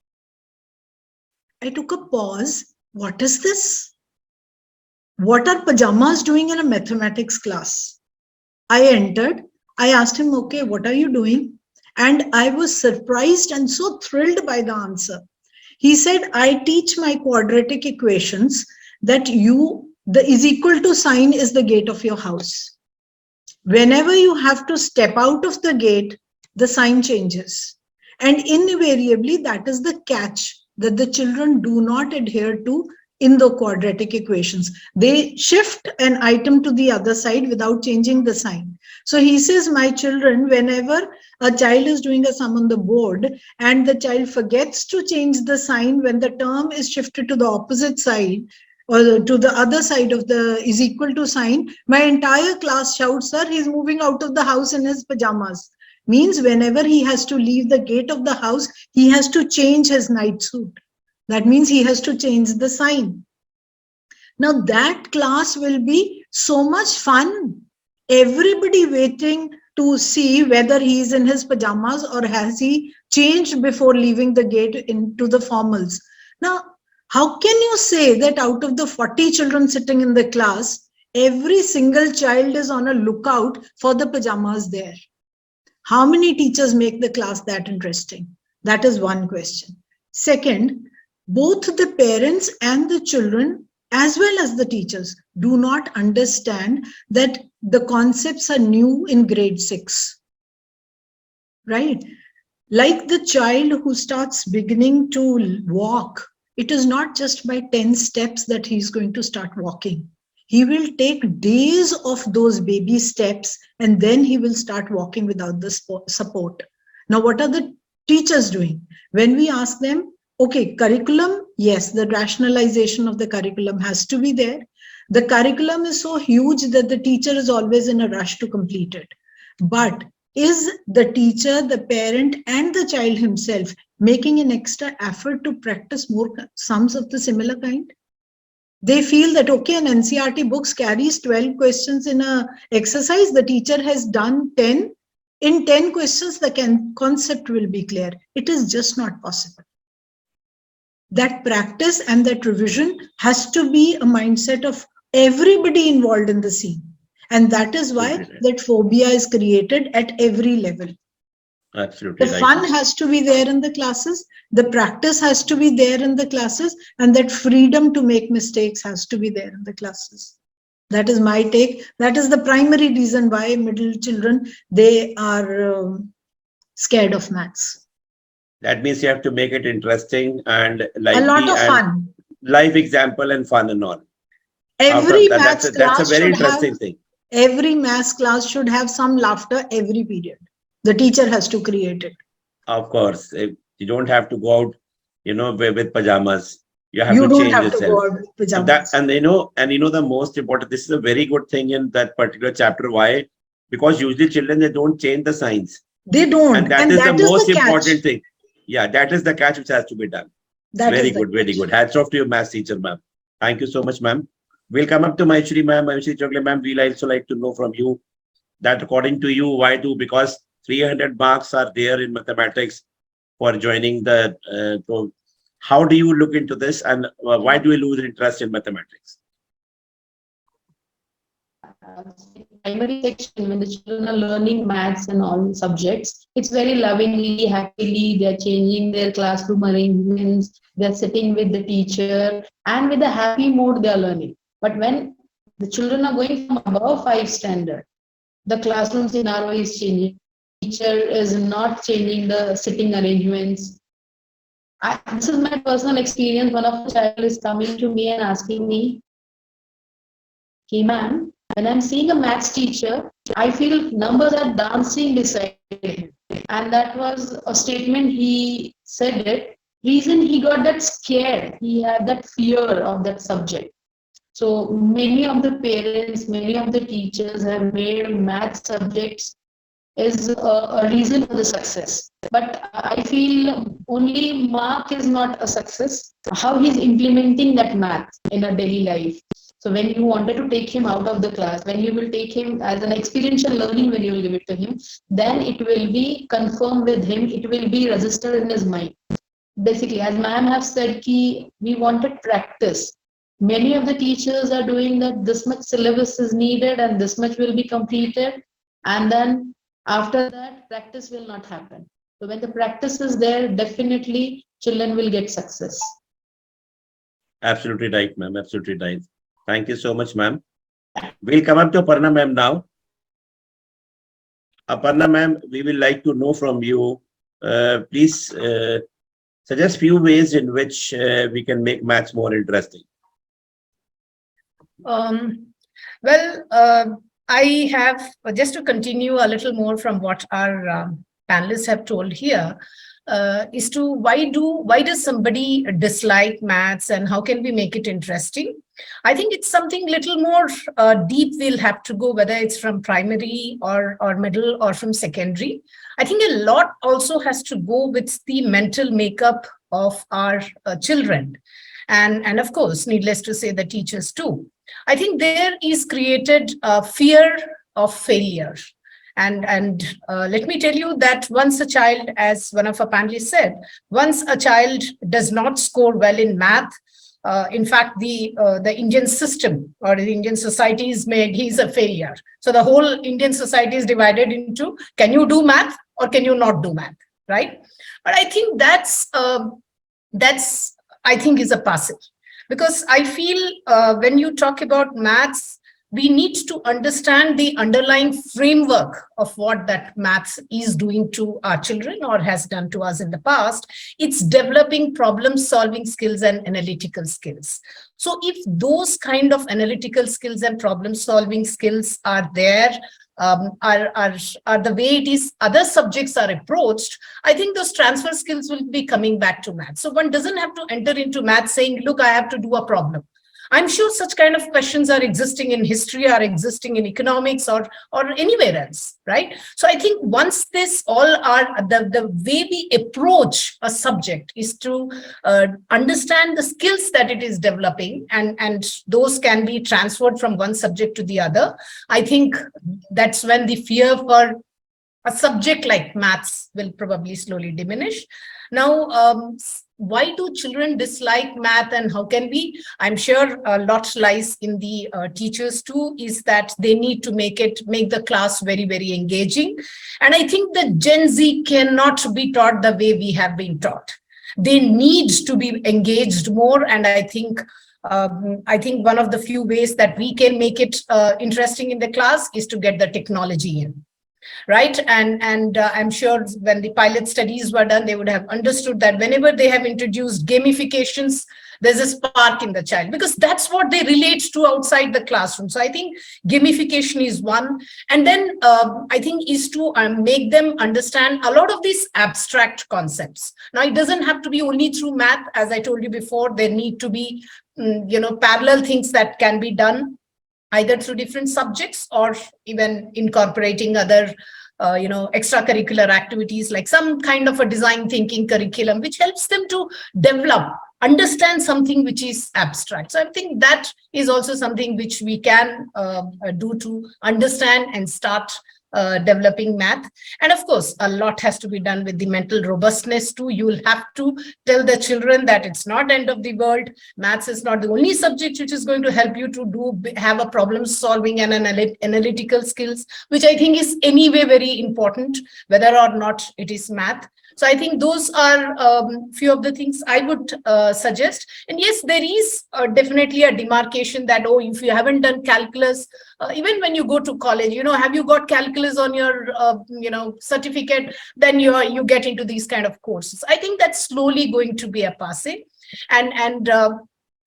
I took a pause. What is this? What are pajamas doing in a mathematics class? I entered. I asked him, okay, what are you doing? And I was surprised and so thrilled by the answer. He said, I teach my quadratic equations that the is equal to sign is the gate of your house. Whenever you have to step out of the gate, the sign changes. And invariably, that is the catch. that the children do not adhere to in the quadratic equations. They shift an item to the other side without changing the sign. So he says, my children, whenever a child is doing a sum on the board and the child forgets to change the sign when the term is shifted to the opposite side, or to the other side of the is equal to sign, my entire class shouts, sir, he's moving out of the house in his pajamas. Means whenever he has to leave the gate of the house, he has to change his night suit. That means he has to change the sign. Now that class will be so much fun. Everybody waiting to see whether he is in his pajamas or has he changed before leaving the gate into the formals. Now, how can you say that out of the 40 children sitting in the class, every single child is on a lookout for the pajamas there? How many teachers make the class that interesting? That is one question. Second, both the parents and the children, as well as the teachers, do not understand that the concepts are new in grade 6. Right? Like the child who starts beginning to walk, it is not just by 10 steps that he's going to start walking. He will take days of those baby steps and then he will start walking without the support. Now, what are the teachers doing? When we ask them, okay, curriculum, yes, the rationalization of the curriculum has to be there. The curriculum is so huge that the teacher is always in a rush to complete it. But is the teacher, the parent, and the child himself making an extra effort to practice more sums of the similar kind? They feel that, okay, an NCERT books carries 12 questions in a exercise. The teacher has done 10. In 10 questions, the concept will be clear. It is just not possible. That practice and that revision has to be a mindset of everybody involved in the scene. And that is why that phobia is created at every level. Absolutely. The fun has to be there in the classes, the practice has to be there in the classes, and that freedom to make mistakes has to be there in the classes. That is my take. That is the primary reason why middle children, they are scared of maths. That means you have to make it interesting and lively, a lot of and fun. Life example and fun and all. Every maths that's a very interesting thing. Every maths class should have some laughter every period. The teacher has to create it. Of course, you don't have to go out, with pajamas. You have to change yourself. To go out with pajamas. And the most important. This is a very good thing in that particular chapter. Why? Because usually children, they don't change the signs. They don't, and that is the most important thing. Yeah, that is the catch which has to be done. Very good, very good. Hats off to your maths teacher, ma'am. Thank you so much, ma'am. We'll come up to Maheshwari, ma'am. Maheshwari Chogle, ma'am. We'll also like to know from you that according to you, why do? Because 300 marks are there in mathematics for joining the. So how do you look into this, and why do you lose interest in mathematics? Primary section, when the children are learning maths and all subjects, it's very lovingly, happily, they're changing their classroom arrangements, they're sitting with the teacher, and with a happy mood they're learning. But when the children are going from above 5 standard, the classroom scenario is changing. Teacher is not changing the sitting arrangements. This is my personal experience. One of the child is coming to me and asking me, "Hey, ma'am, when I'm seeing a maths teacher, I feel numbers are dancing beside him." And that was a statement he said it. Reason he got that scared. He had that fear of that subject. So many of the parents, many of the teachers have made math subjects is a reason for the success. But I feel only mark is not a success. How he's implementing that math in a daily life. So when you wanted to take him out of the class, when you will take him as an experiential learning, when you will give it to him, then it will be confirmed with him. It will be registered in his mind. Basically, as ma'am have said, we wanted practice. Many of the teachers are doing that this much syllabus is needed and this much will be completed. And then after that, practice will not happen. So when the practice is there, definitely children will get success. Absolutely right, ma'am. Absolutely right. Thank you so much, ma'am. We'll come up to Aparna, ma'am, now. Aparna, ma'am, we will like to know from you. Please Suggest few ways in which we can make maths more interesting. Um, well, I have just to continue a little more from what our panelists have told here. Is to why does somebody dislike maths and how can we make it interesting? I think it's something little more deep. We'll have to go, whether it's from primary or middle or from secondary. I think a lot also has to go with the mental makeup of our children, and of course, needless to say, the teachers too. I think there is created a fear of failure. And let me tell you that once a child, as one of our panelists said, once a child does not score well in math, in fact, the Indian system or the Indian society is made, he's a failure. So the whole Indian society is divided into, can you do math or can you not do math, right? But I think that's I think is a passage. Because I feel when you talk about maths, we need to understand the underlying framework of what that maths is doing to our children or has done to us in the past. It's developing problem solving skills and analytical skills. So if those kind of analytical skills and problem solving skills are there, are the way it is other subjects are approached, I think those transfer skills will be coming back to math. So one doesn't have to enter into math saying, look, I have to do a problem. I'm sure such kind of questions are existing in history, are existing in economics or anywhere else, right? So I think once this all are, the way we approach a subject is to understand the skills that it is developing, and those can be transferred from one subject to the other. I think that's when the fear for a subject like maths will probably slowly diminish. Now, why do children dislike math and how can we? I'm sure a lot lies in the teachers too, is that they need to make the class very, very engaging. And I think the Gen Z cannot be taught the way we have been taught. They need to be engaged more. And I think one of the few ways that we can make it interesting in the class is to get the technology in. Right. And I'm sure when the pilot studies were done, they would have understood that whenever they have introduced gamifications, there's a spark in the child because that's what they relate to outside the classroom. So I think gamification is one. And then I think is to make them understand a lot of these abstract concepts. Now, it doesn't have to be only through math. As I told you before, there need to be, parallel things that can be done either through different subjects or even incorporating other, extracurricular activities like some kind of a design thinking curriculum, which helps them to understand something which is abstract. So I think that is also something which we can do to understand and start developing math. And of course, a lot has to be done with the mental robustness too. You will have to tell the children that it's not end of the world. Maths is not the only subject which is going to help you to have a problem solving and analytical skills, which I think is anyway very important, whether or not it is math. So I think those are few of the things I would suggest. And yes, there is definitely a demarcation that, if you haven't done calculus, even when you go to college, have you got calculus on your, certificate, then you get into these kind of courses. I think that's slowly going to be a passé. And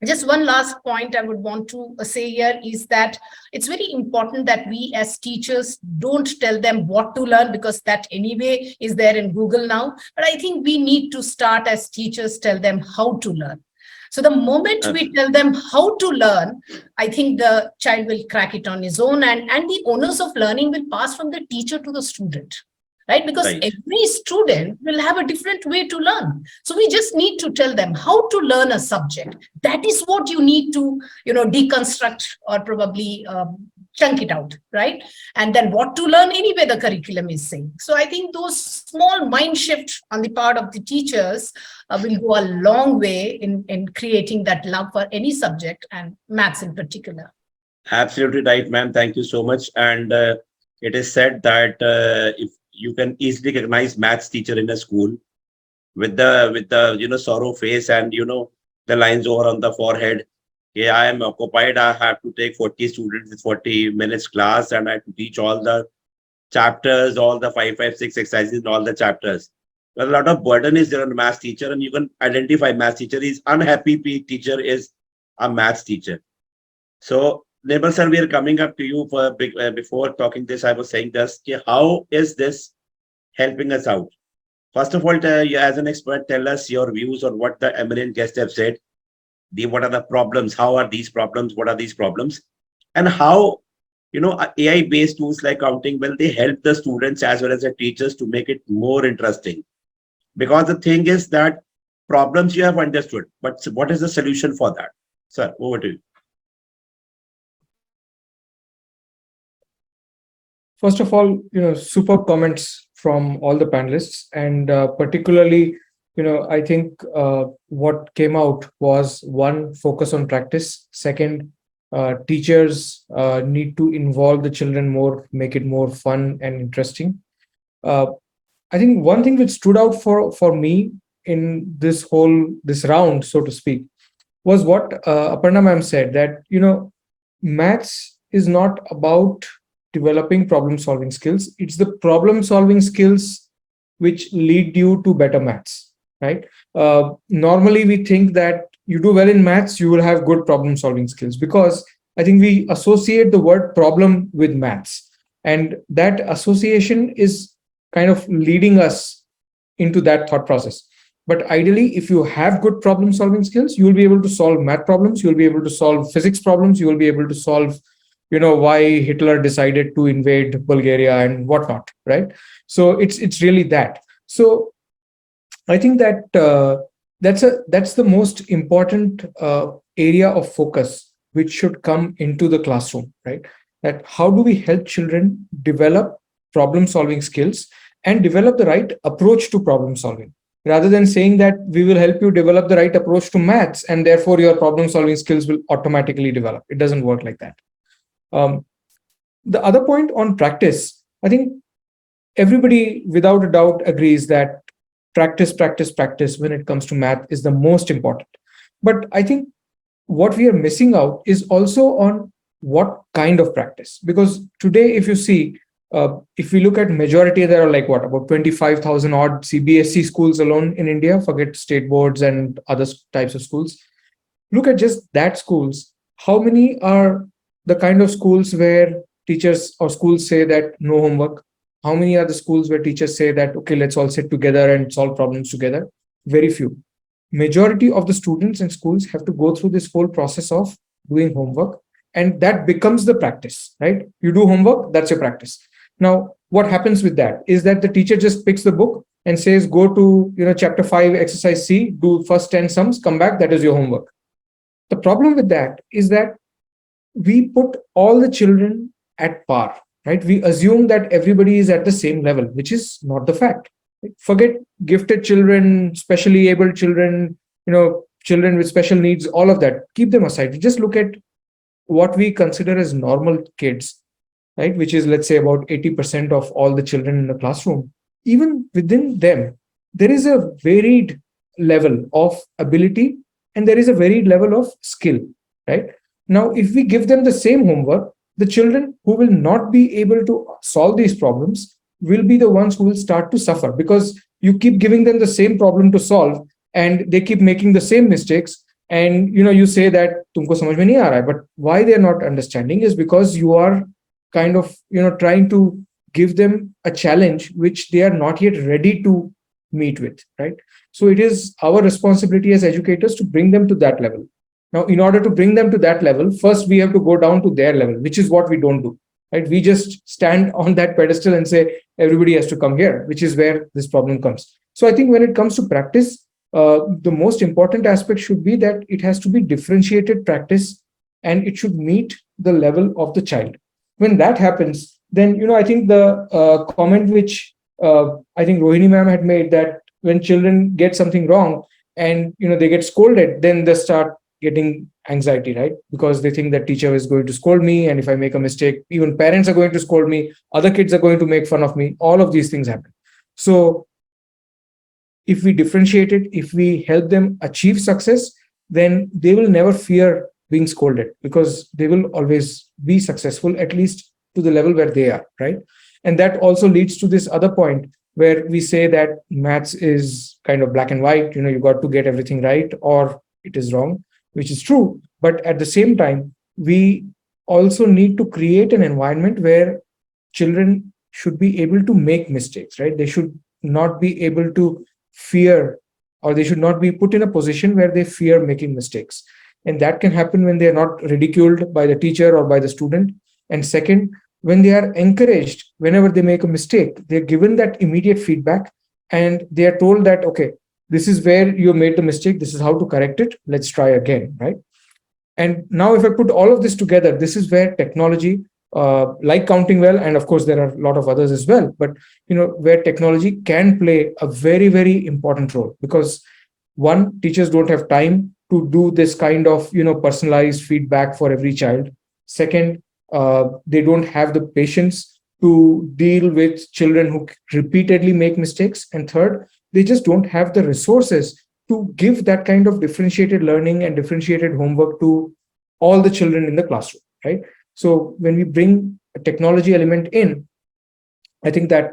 just one last point I would want to say here is that it's very important that we as teachers don't tell them what to learn, because that anyway is there in Google now. But I think we need to start as teachers, tell them how to learn. So the moment we tell them how to learn, I think the child will crack it on his own, and the onus of learning will pass from the teacher to the student. Right? Because every student will have a different way to learn. So we just need to tell them how to learn a subject. That is what you need to, deconstruct or probably chunk it out, right? And then what to learn anyway, the curriculum is saying. So I think those small mind shift on the part of the teachers will go a long way in creating that love for any subject, and maths in particular. Absolutely right, ma'am. Thank you so much. And it is said that if you can easily recognize maths teacher in a school with the sorrow face and the lines over on the forehead. Okay, I am occupied. I have to take 40 students with 40 minutes class, and I have to teach all the chapters, all the 5, 5, 6 exercises in all the chapters. A lot of burden is there on math teacher, and you can identify math teacher is unhappy teacher is a math teacher. So, Neighbor sir, we are coming up to you for before talking this. I was saying this, how is this helping us out? First of all, you as an expert, tell us your views on what the eminent guests have said. What are the problems? How are these problems? What are these problems? And how, AI-based tools like counting, well, they help the students as well as the teachers to make it more interesting. Because the thing is that problems you have understood, but what is the solution for that? Sir, over to you. First of all, superb comments from all the panelists, and particularly, I think what came out was one, focus on practice. Second, teachers need to involve the children more, make it more fun and interesting. I think one thing which stood out for me in this round, so to speak, was what Aparna ma'am said, that maths is not about developing problem solving skills. It's the problem solving skills which lead you to better maths, right? Normally we think that you do well in maths, you will have good problem solving skills, because I think we associate the word problem with maths, and that association is kind of leading us into that thought process. But ideally, if you have good problem solving skills, you will be able to solve math problems, you will be able to solve physics problems, you will be able to solve why Hitler decided to invade Bulgaria and whatnot, right? So it's really that. So I think that that's the most important area of focus which should come into the classroom, right? That how do we help children develop problem solving skills and develop the right approach to problem solving, rather than saying that we will help you develop the right approach to maths and therefore your problem solving skills will automatically develop. It doesn't work like that. The other point on practice, I think everybody without a doubt agrees that practice when it comes to math is the most important. But I think what we are missing out is also on what kind of practice. Because today, if you see, if we look at majority, there are like about 25,000 odd CBSE schools alone in India, forget state boards and other types of schools. Look at just that schools. How many are the kind of schools where teachers or schools say that no homework? How many are the schools where teachers say that, okay, let's all sit together and solve problems together? Very few. Majority of the students in schools have to go through this whole process of doing homework, and that becomes the practice, right? You do homework, that's your practice. Now, what happens with that is that the teacher just picks the book and says, go to chapter 5, exercise C, do first 10 sums, come back, that is your homework. The problem with that is that we put all the children at par, right? We assume that everybody is at the same level, which is not the fact. Forget gifted children, specially abled children, children with special needs, all of that. Keep them aside. We just look at what we consider as normal kids, right? Which is, let's say, about 80% of all the children in the classroom. Even within them, there is a varied level of ability and there is a varied level of skill, right? Now, if we give them the same homework, the children who will not be able to solve these problems will be the ones who will start to suffer, because you keep giving them the same problem to solve and they keep making the same mistakes. And you say that tumko samajh mein nahi aa raha hai, but why they're not understanding is because you are kind of trying to give them a challenge which they are not yet ready to meet with, right? So it is our responsibility as educators to bring them to that level. Now, in order to bring them to that level, first we have to go down to their level, which is what we don't do, right? We just stand on that pedestal and say, everybody has to come here, which is where this problem comes. So I think when it comes to practice, the most important aspect should be that it has to be differentiated practice and it should meet the level of the child. When that happens, then, I think the comment which I think Rohini ma'am had made, that when children get something wrong and, they get scolded, then they start getting anxiety, right? Because they think that teacher is going to scold me. And if I make a mistake, even parents are going to scold me. Other kids are going to make fun of me. All of these things happen. So if we differentiate it, if we help them achieve success, then they will never fear being scolded, because they will always be successful, at least to the level where they are, right? And that also leads to this other point, where we say that maths is kind of black and white, you got to get everything right or it is wrong, which is true. But at the same time, we also need to create an environment where children should be able to make mistakes, right? They should not be able to fear, or they should not be put in a position where they fear making mistakes. And that can happen when they are not ridiculed by the teacher or by the student. And second, when they are encouraged, whenever they make a mistake, they're given that immediate feedback and they are told that, okay, this is where you made the mistake, this is how to correct it, let's try again, right? And now if I put all of this together, this is where technology, like Counting Well, and of course there are a lot of others as well, but where technology can play a very, very important role. Because one, teachers don't have time to do this kind of personalized feedback for every child. Second, they don't have the patience to deal with children who repeatedly make mistakes. And third, they just don't have the resources to give that kind of differentiated learning and differentiated homework to all the children in the classroom, right? So when we bring a technology element in, I think that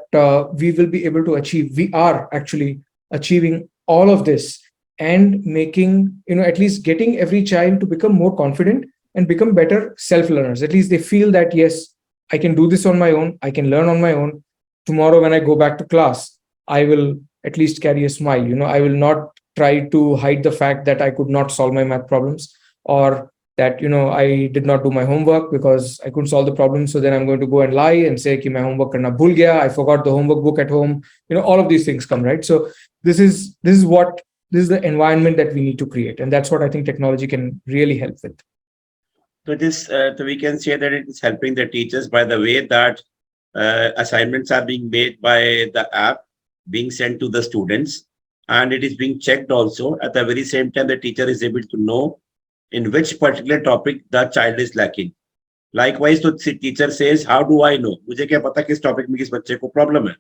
we will be able to achieve, we are actually achieving all of this and making, at least getting every child to become more confident and become better self-learners. At least they feel that, yes, I can do this on my own. I can learn on my own. Tomorrow, when I go back to class, I will at least carry a smile. I will not try to hide the fact that I could not solve my math problems, or that, I did not do my homework because I couldn't solve the problem. So then I'm going to go and lie and say, ki main homework karna bhul gaya. I forgot the homework book at home. All of these things come, right? So this is the environment that we need to create. And that's what I think technology can really help with. So we can say that it is helping the teachers by the way that assignments are being made by the app, being sent to the students, and it is being checked also. At the very same time, the teacher is able to know in which particular topic the child is lacking. Likewise, the teacher says, how do I know? Mujhe kya pata kis topic mein kis bacche ko problem hai.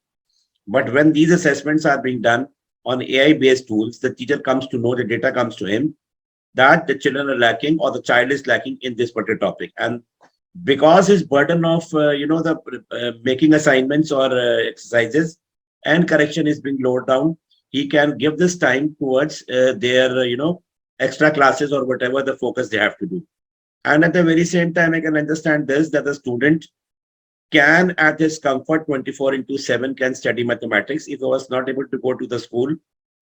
But when these assessments are being done on AI-based tools, the teacher comes to know, the data comes to him, that the children are lacking or the child is lacking in this particular topic. And because his burden of, making assignments or exercises and correction is being lowered down, he can give this time towards their, extra classes or whatever the focus they have to do. And at the very same time, I can understand this, that the student can at his comfort 24/7 can study mathematics if he was not able to go to the school,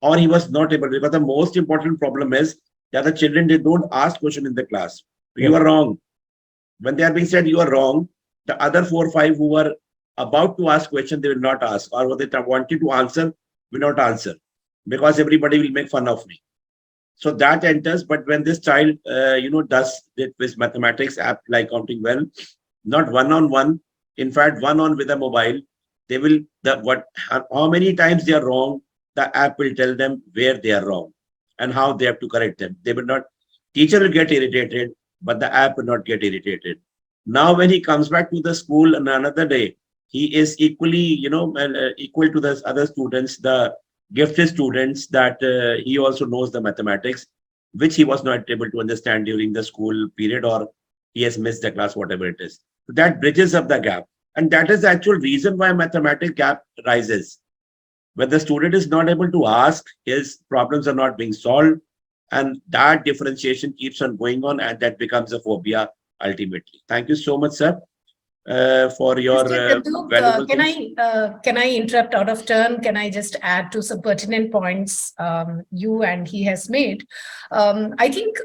or he was not able, because the most important problem is that the children, they don't ask question in the class. You are wrong. When they are being said you are wrong, the other 4 or 5 who are about to ask question, they will not ask, or what they wanted to answer will not answer, because everybody will make fun of me. So that enters. But when this child, does it with mathematics app like Counting Well, not one-on-one, in fact, one-on with a mobile, they will, how many times they are wrong, the app will tell them where they are wrong and how they have to correct them. They will not, teacher will get irritated, but the app will not get irritated. Now, when he comes back to the school on another day, he is equally, equal to the other students, the gifted students, that he also knows the mathematics, which he was not able to understand during the school period, or he has missed the class, whatever it is. So that bridges up the gap. And that is the actual reason why mathematics gap rises. When the student is not able to ask, his problems are not being solved, and that differentiation keeps on going on, and that becomes a phobia ultimately. Thank you so much, sir, for your Mr. Chandhok, valuable can I interrupt out of turn? Can I just add to some pertinent points you and he has made? I think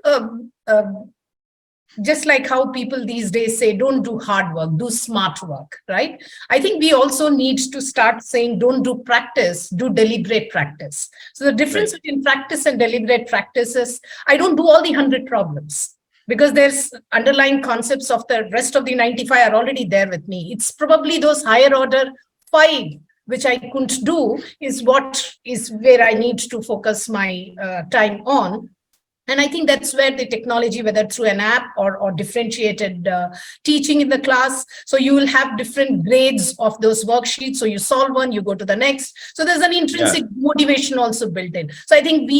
just like how people these days say, don't do hard work, do smart work, right? I think we also need to start saying, don't do practice, do deliberate practice. So the difference between practice and deliberate practice is, I don't do all the 100 problems, because there's underlying concepts of the rest of the 95 are already there with me. It's probably those higher order 5, which I couldn't do, is what is where I need to focus my time on. And I think that's where the technology, whether through an app or differentiated teaching in the class, so you will have different grades of those worksheets. So you solve one, you go to the next. So there's an intrinsic motivation also built in. So I think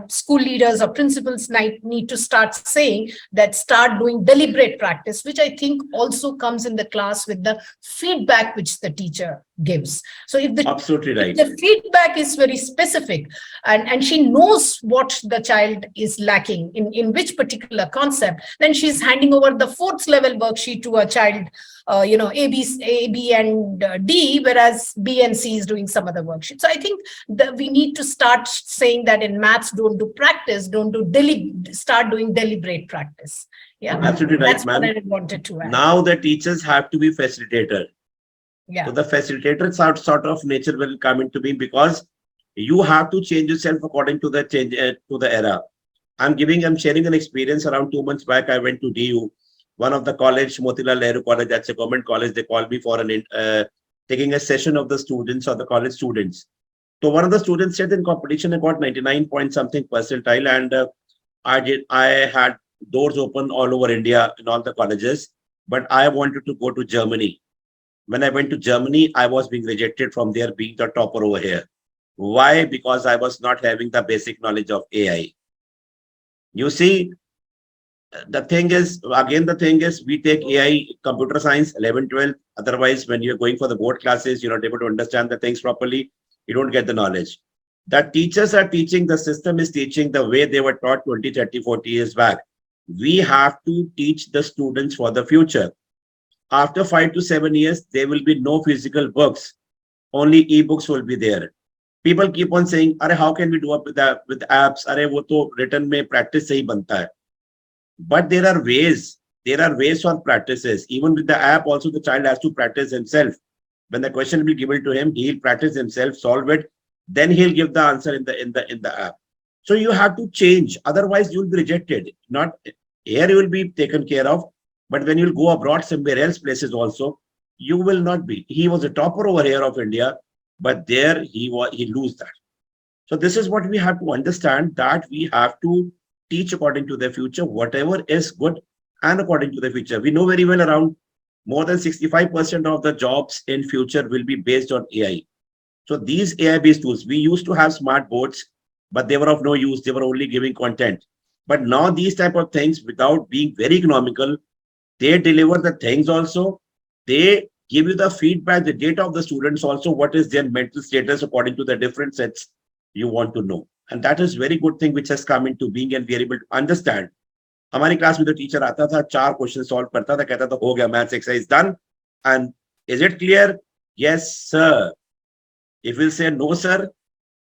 school leaders or principals need to start saying that start doing deliberate practice, which I think also comes in the class with the feedback which the teacher gives. So if Absolutely right. the feedback is very specific and she knows what the child is lacking in which particular concept, then she's handing over the 4th level worksheet to a child, A, B, and D, whereas B and C is doing some other worksheet. So I think that we need to start saying that in maths, don't do practice, start doing deliberate practice. Yeah, Absolutely right, that's what ma'am. I wanted to add. Now the teachers have to be facilitator. Yeah. So the facilitator sort of nature will come into being, because you have to change yourself according to the change to the era. I'm sharing an experience. Around 2 months back, I went to DU, one of the college, Motilal Nehru College. That's a government college. They called me for taking a session of the students or the college students. So one of the students said in competition, I got 99 point something percentile, and I had doors open all over India in all the colleges, but I wanted to go to Germany. When I went to Germany, I was being rejected from there, being the topper over here. Why? Because I was not having the basic knowledge of AI. You see, the thing is, we take AI, computer science, 11, 12. Otherwise, when you're going for the board classes, you're not able to understand the things properly. You don't get the knowledge. The teachers are teaching, the system is teaching the way they were taught 20, 30, 40 years back. We have to teach the students for the future. After 5 to 7 years, there will be no physical books. Only e-books will be there. People keep on saying, "Arey, how can we do up with apps? Arey, wo to written mein practice se hi banta hai." But there are ways. There are ways for practices. Even with the app, also the child has to practice himself. When the question will be given to him, he'll practice himself, solve it. Then he'll give the answer in the app. So you have to change. Otherwise, you'll be rejected. Not here you will be taken care of. But when you'll go abroad somewhere else, places also, you will not be. He was a topper over here of India, but there he lose that. So this is what we have to understand, that we have to teach according to the future, whatever is good and according to the future. We know very well around more than 65% of the jobs in future will be based on AI. So these AI-based tools, we used to have smart boards, but they were of no use. They were only giving content. But now these type of things, without being very economical, they deliver the things also. They give you the feedback, the data of the students also, what is their mental status according to the different sets you want to know. And that is very good thing which has come into being, and we are able to understand. हमारी class में तो teacher आता था, 4 question solve करता था, कहता था हो गया, maths exercise done, and is it clear? Yes sir. If we'll say no sir,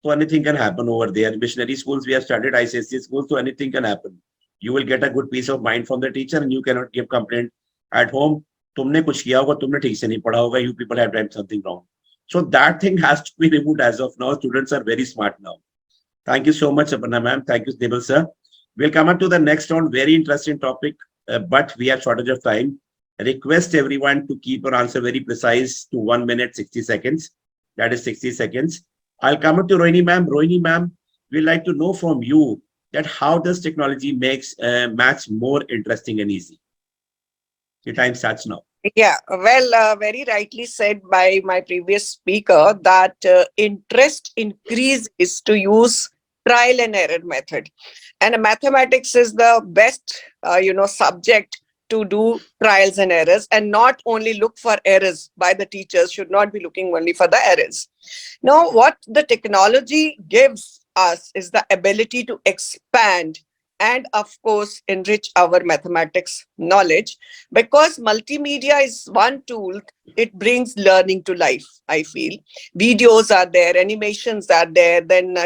so anything can happen over there. Missionary schools we have studied, ICSC schools, so anything can happen. You will get a good peace of mind from the teacher, and you cannot give complaint at home. तुमने कुछ किया होगा, तुमने ठीक से नहीं पढ़ा होगा, you people have done something wrong. So that thing has to be removed as of now. Students are very smart now. Thank you so much, Aparna ma'am. Thank you, Nibal sir. We'll come up to the next round. Very interesting topic, but we have shortage of time. Request everyone to keep your answer very precise to 1 minute, 60 seconds. That is 60 seconds. I'll come up to Rohini ma'am. Rohini ma'am, we'd like to know from you that how does technology makes maths more interesting and easy? Your time starts now. Yeah, well, very rightly said by my previous speaker that interest increases to use trial and error method. And mathematics is the best, subject to do trials and errors, and not only look for errors by the teachers, should not be looking only for the errors. Now, what the technology gives us is the ability to expand and of course enrich our mathematics knowledge, because multimedia is one tool. It brings learning to life. I feel videos are there, animations are there, then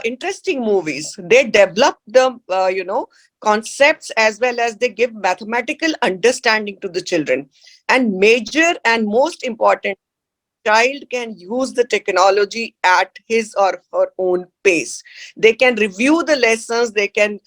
interesting movies. They develop the concepts, as well as they give mathematical understanding to the children. And major and most important, child can use the technology at his or her own pace. They can review the lessons, they can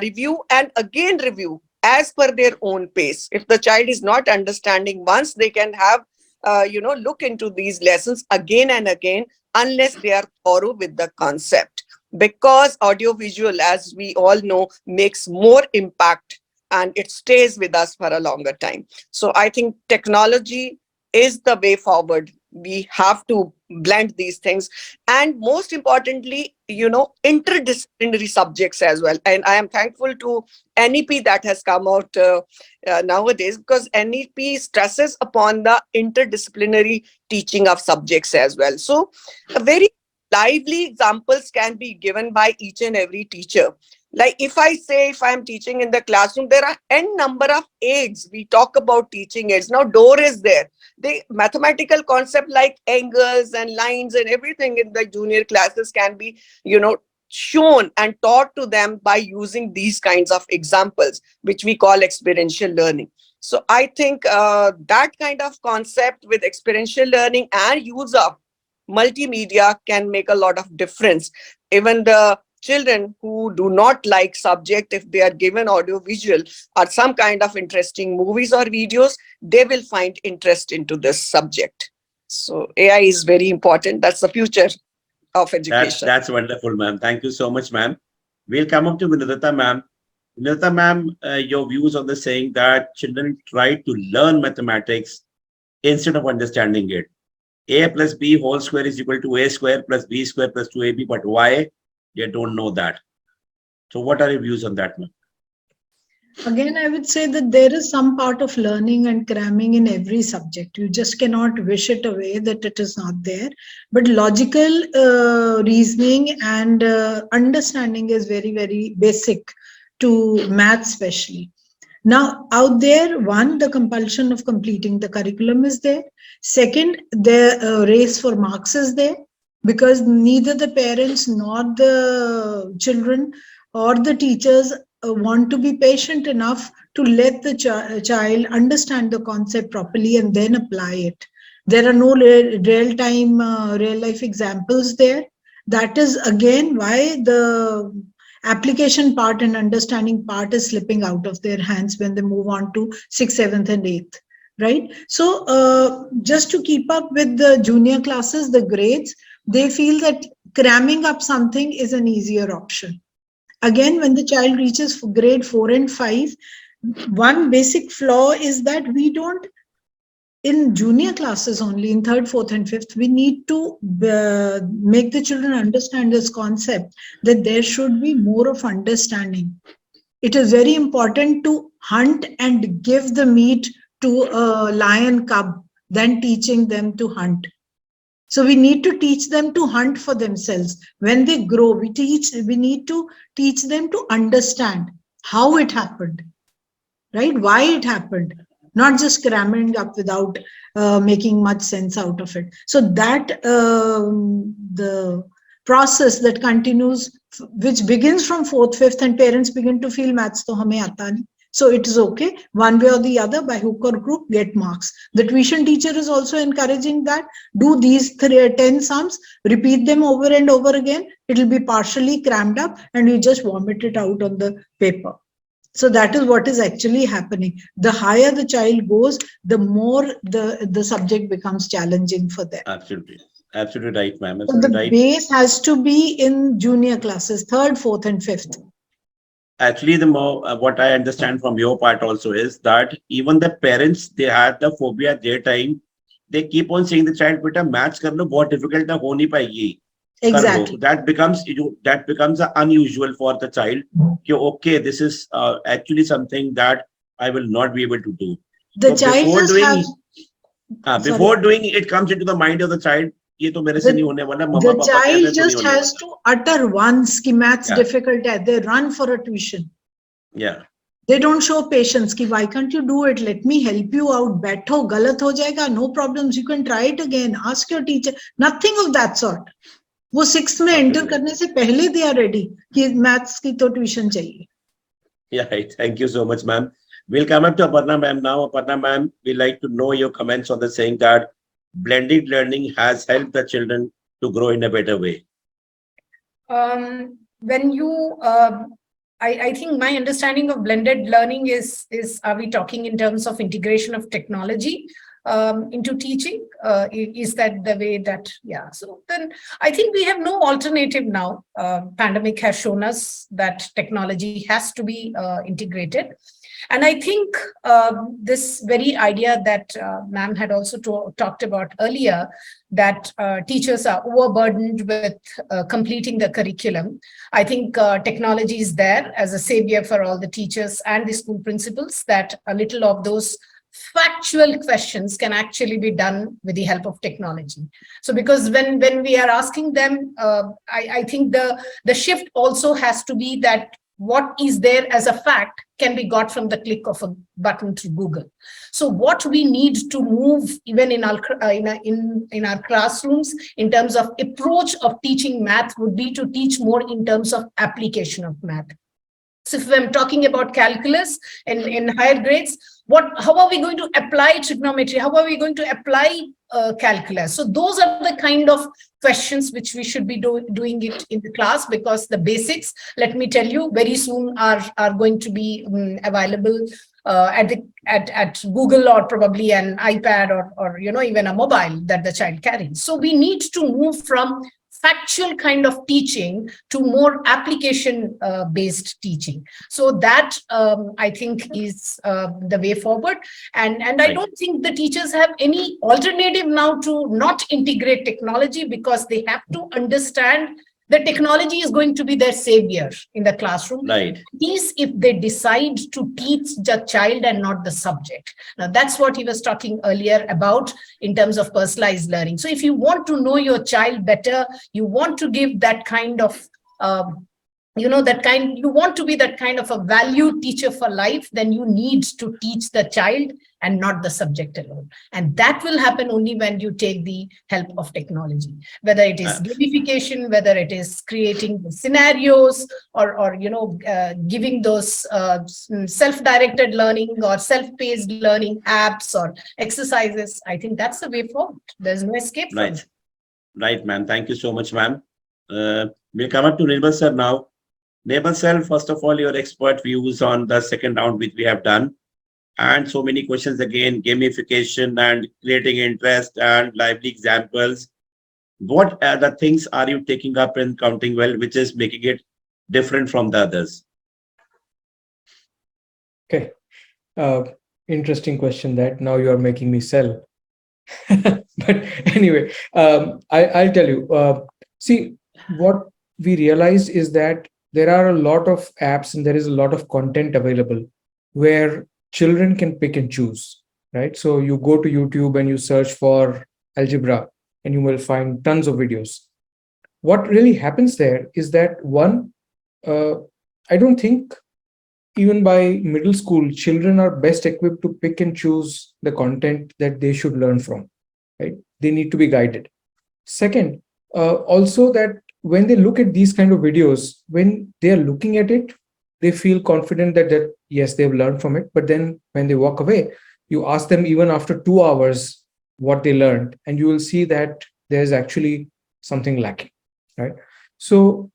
review and again review as per their own pace. If the child is not understanding once, they can have look into these lessons again and again, unless they are thorough with the concept. Because audiovisual, as we all know, makes more impact and it stays with us for a longer time. So I think technology is the way forward we have to blend these things, and most importantly, interdisciplinary subjects as well. And I am thankful to NEP that has come out nowadays, because NEP stresses upon the interdisciplinary teaching of subjects as well. So a very lively examples can be given by each and every teacher. Like if I say, if I'm teaching in the classroom, there are n number of aids. We talk about teaching aids. Now door is there. The mathematical concept like angles and lines and everything in the junior classes can be, shown and taught to them by using these kinds of examples, which we call experiential learning. So I think that kind of concept with experiential learning and use of multimedia can make a lot of difference. Even the children who do not like subject, if they are given audio visual or some kind of interesting movies or videos, they will find interest into this subject. So AI is very important. That's the future of education. That's wonderful, ma'am. Thank you so much, ma'am. We'll come up to Vinodata, ma'am. Vinodata, ma'am, your views on the saying that children try to learn mathematics instead of understanding it. A plus B whole square is equal to A square plus B square plus 2AB, but why? They don't know that. So what are your views on that, ma'am? Again, I would say that there is some part of learning and cramming in every subject. You just cannot wish it away that it is not there. But logical reasoning and understanding is very, very basic to math especially. Now, out there, one, the compulsion of completing the curriculum is there. Second, the race for marks is there, because neither the parents nor the children or the teachers want to be patient enough to let the child understand the concept properly and then apply it. There are no real-time, real-life examples there. That is, again, why the application part and understanding part is slipping out of their hands when they move on to 6th, 7th, and 8th. Right? So just to keep up with the junior classes, the grades, they feel that cramming up something is an easier option. Again, when the child reaches grade 4 and 5, one basic flaw is that we don't, in junior classes only, in 3rd, 4th, and 5th, we need to make the children understand this concept that there should be more of understanding. It is very important to hunt and give the meat to a lion cub than teaching them to hunt. So we need to teach them to hunt for themselves. When they grow, we need to teach them to understand how it happened, right? Why it happened, not just cramming up without making much sense out of it. So that the process that continues, which begins from 4th, 5th, and parents begin to feel maths to hame aata nahi. So it is okay, one way or the other, by hook or crook, get marks. The tuition teacher is also encouraging that. Do these 10 sums, repeat them over and over again. It will be partially crammed up and you just vomit it out on the paper. So that is what is actually happening. The higher the child goes, the more the subject becomes challenging for them. Absolutely. Absolutely right, ma'am. So the base has to be in junior classes, 3rd, 4th, and 5th. Actually, the more what I understand from your part also is that even the parents, they had the phobia at their time. They keep on saying the child, "Beta, maths karlo bahut difficult hai, ho nahi payegi." Exactly. That becomes unusual for the child. Okay, this is actually something that I will not be able to do. The so child before doing it comes into the mind of the child. The child just has to utter once कि maths difficult hai. They run for a tuition. Yeah. They don't show patience कि why can't you do it? Let me help you out. बैठो, गलत हो जाएगा. No problems. You can try it again. Ask your teacher. Nothing of that sort. वो 6th में enter करने से पहले they are ready कि maths की तो tuition चाहिए. Yeah, thank you so much, ma'am. We'll come up to Aparna ma'am now. Aparna ma'am, we'd like to know your comments on the saying that blended learning has helped the children to grow in a better way. When you, I think my understanding of blended learning is are we talking in terms of integration of technology into teaching? Is that the way that, yeah. So then I think we have no alternative now. Pandemic has shown us that technology has to be integrated. And I think this very idea that ma'am had also talked about earlier, that teachers are overburdened with completing the curriculum. I think technology is there as a savior for all the teachers and the school principals, that a little of those factual questions can actually be done with the help of technology. So because when we are asking them, I think the shift also has to be that what is there as a fact can be got from the click of a button through Google. So what we need to move even in our in our classrooms in terms of approach of teaching math would be to teach more in terms of application of math. So if I'm talking about calculus in higher grades, how are we going to apply trigonometry? How are we going to apply calculus? So those are the kind of questions which we should be doing it in the class, because the basics, let me tell you, very soon are going to be available at Google, or probably an iPad, or even a mobile that the child carries. So we need to move from factual kind of teaching to more application based teaching. So that I think is the way forward. And I don't think the teachers have any alternative now to not integrate technology, because they have to understand the technology is going to be their savior in the classroom. Right. These, if they decide to teach the child and not the subject. Now, that's what he was talking earlier about in terms of personalized learning. So if you want to know your child better, you want to give that kind of you want to be that kind of a value teacher for life, then you need to teach the child and not the subject alone. And that will happen only when you take the help of technology, whether it is gamification, whether it is creating scenarios, or giving those self-directed learning or self-paced learning apps or exercises. I think that's the way forward. There's no escape from it. Right, ma'am. Thank you so much, ma'am. We'll come up to Nirbal sir now. Nirbal sir, first of all, your expert views on the second round which we have done. And so many questions again, gamification and creating interest and lively examples. What other things are you taking up in Counting Well, which is making it different from the others? Okay. Interesting question that now you are making me sell. But anyway, I'll tell you. See, what we realized is that there are a lot of apps and there is a lot of content available where children can pick and choose, right? So you go to YouTube and you search for algebra and you will find tons of videos. What really happens there is that one, I don't think even by middle school, children are best equipped to pick and choose the content that they should learn from, right? They need to be guided. Second, also that when they look at these kind of videos, when they are looking at it, they feel confident that yes, they've learned from it. But then when they walk away, you ask them even after 2 hours what they learned, and you will see that there's actually something lacking, right? So,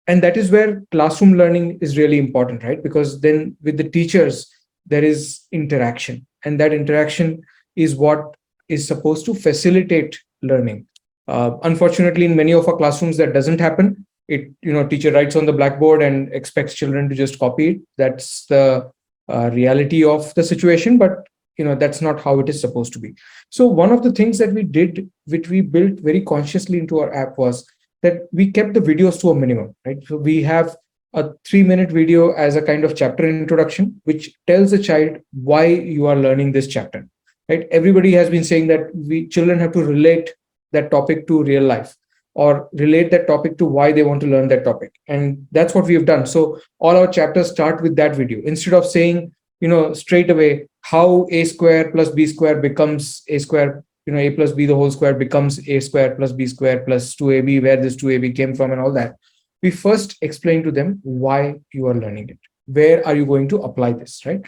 and that is where classroom learning is really important, right? Because then with the teachers, there is interaction, and that interaction is what is supposed to facilitate learning. Unfortunately, in many of our classrooms, that doesn't happen. Teacher writes on the blackboard and expects children to just copy it. That's the reality of the situation, but that's not how it is supposed to be. So one of the things that we did, which we built very consciously into our app, was that we kept the videos to a minimum, right? So we have a 3-minute video as a kind of chapter introduction, which tells the child why you are learning this chapter, right? Everybody has been saying that children have to relate that topic to real life, or relate that topic to why they want to learn that topic. And that's what we have done. So all our chapters start with that video. Instead of saying, straight away how a square plus b square becomes a square, a plus b the whole square becomes a square plus b square plus 2ab, where this 2ab came from and all that. We first explain to them why you are learning it. Where are you going to apply this, right?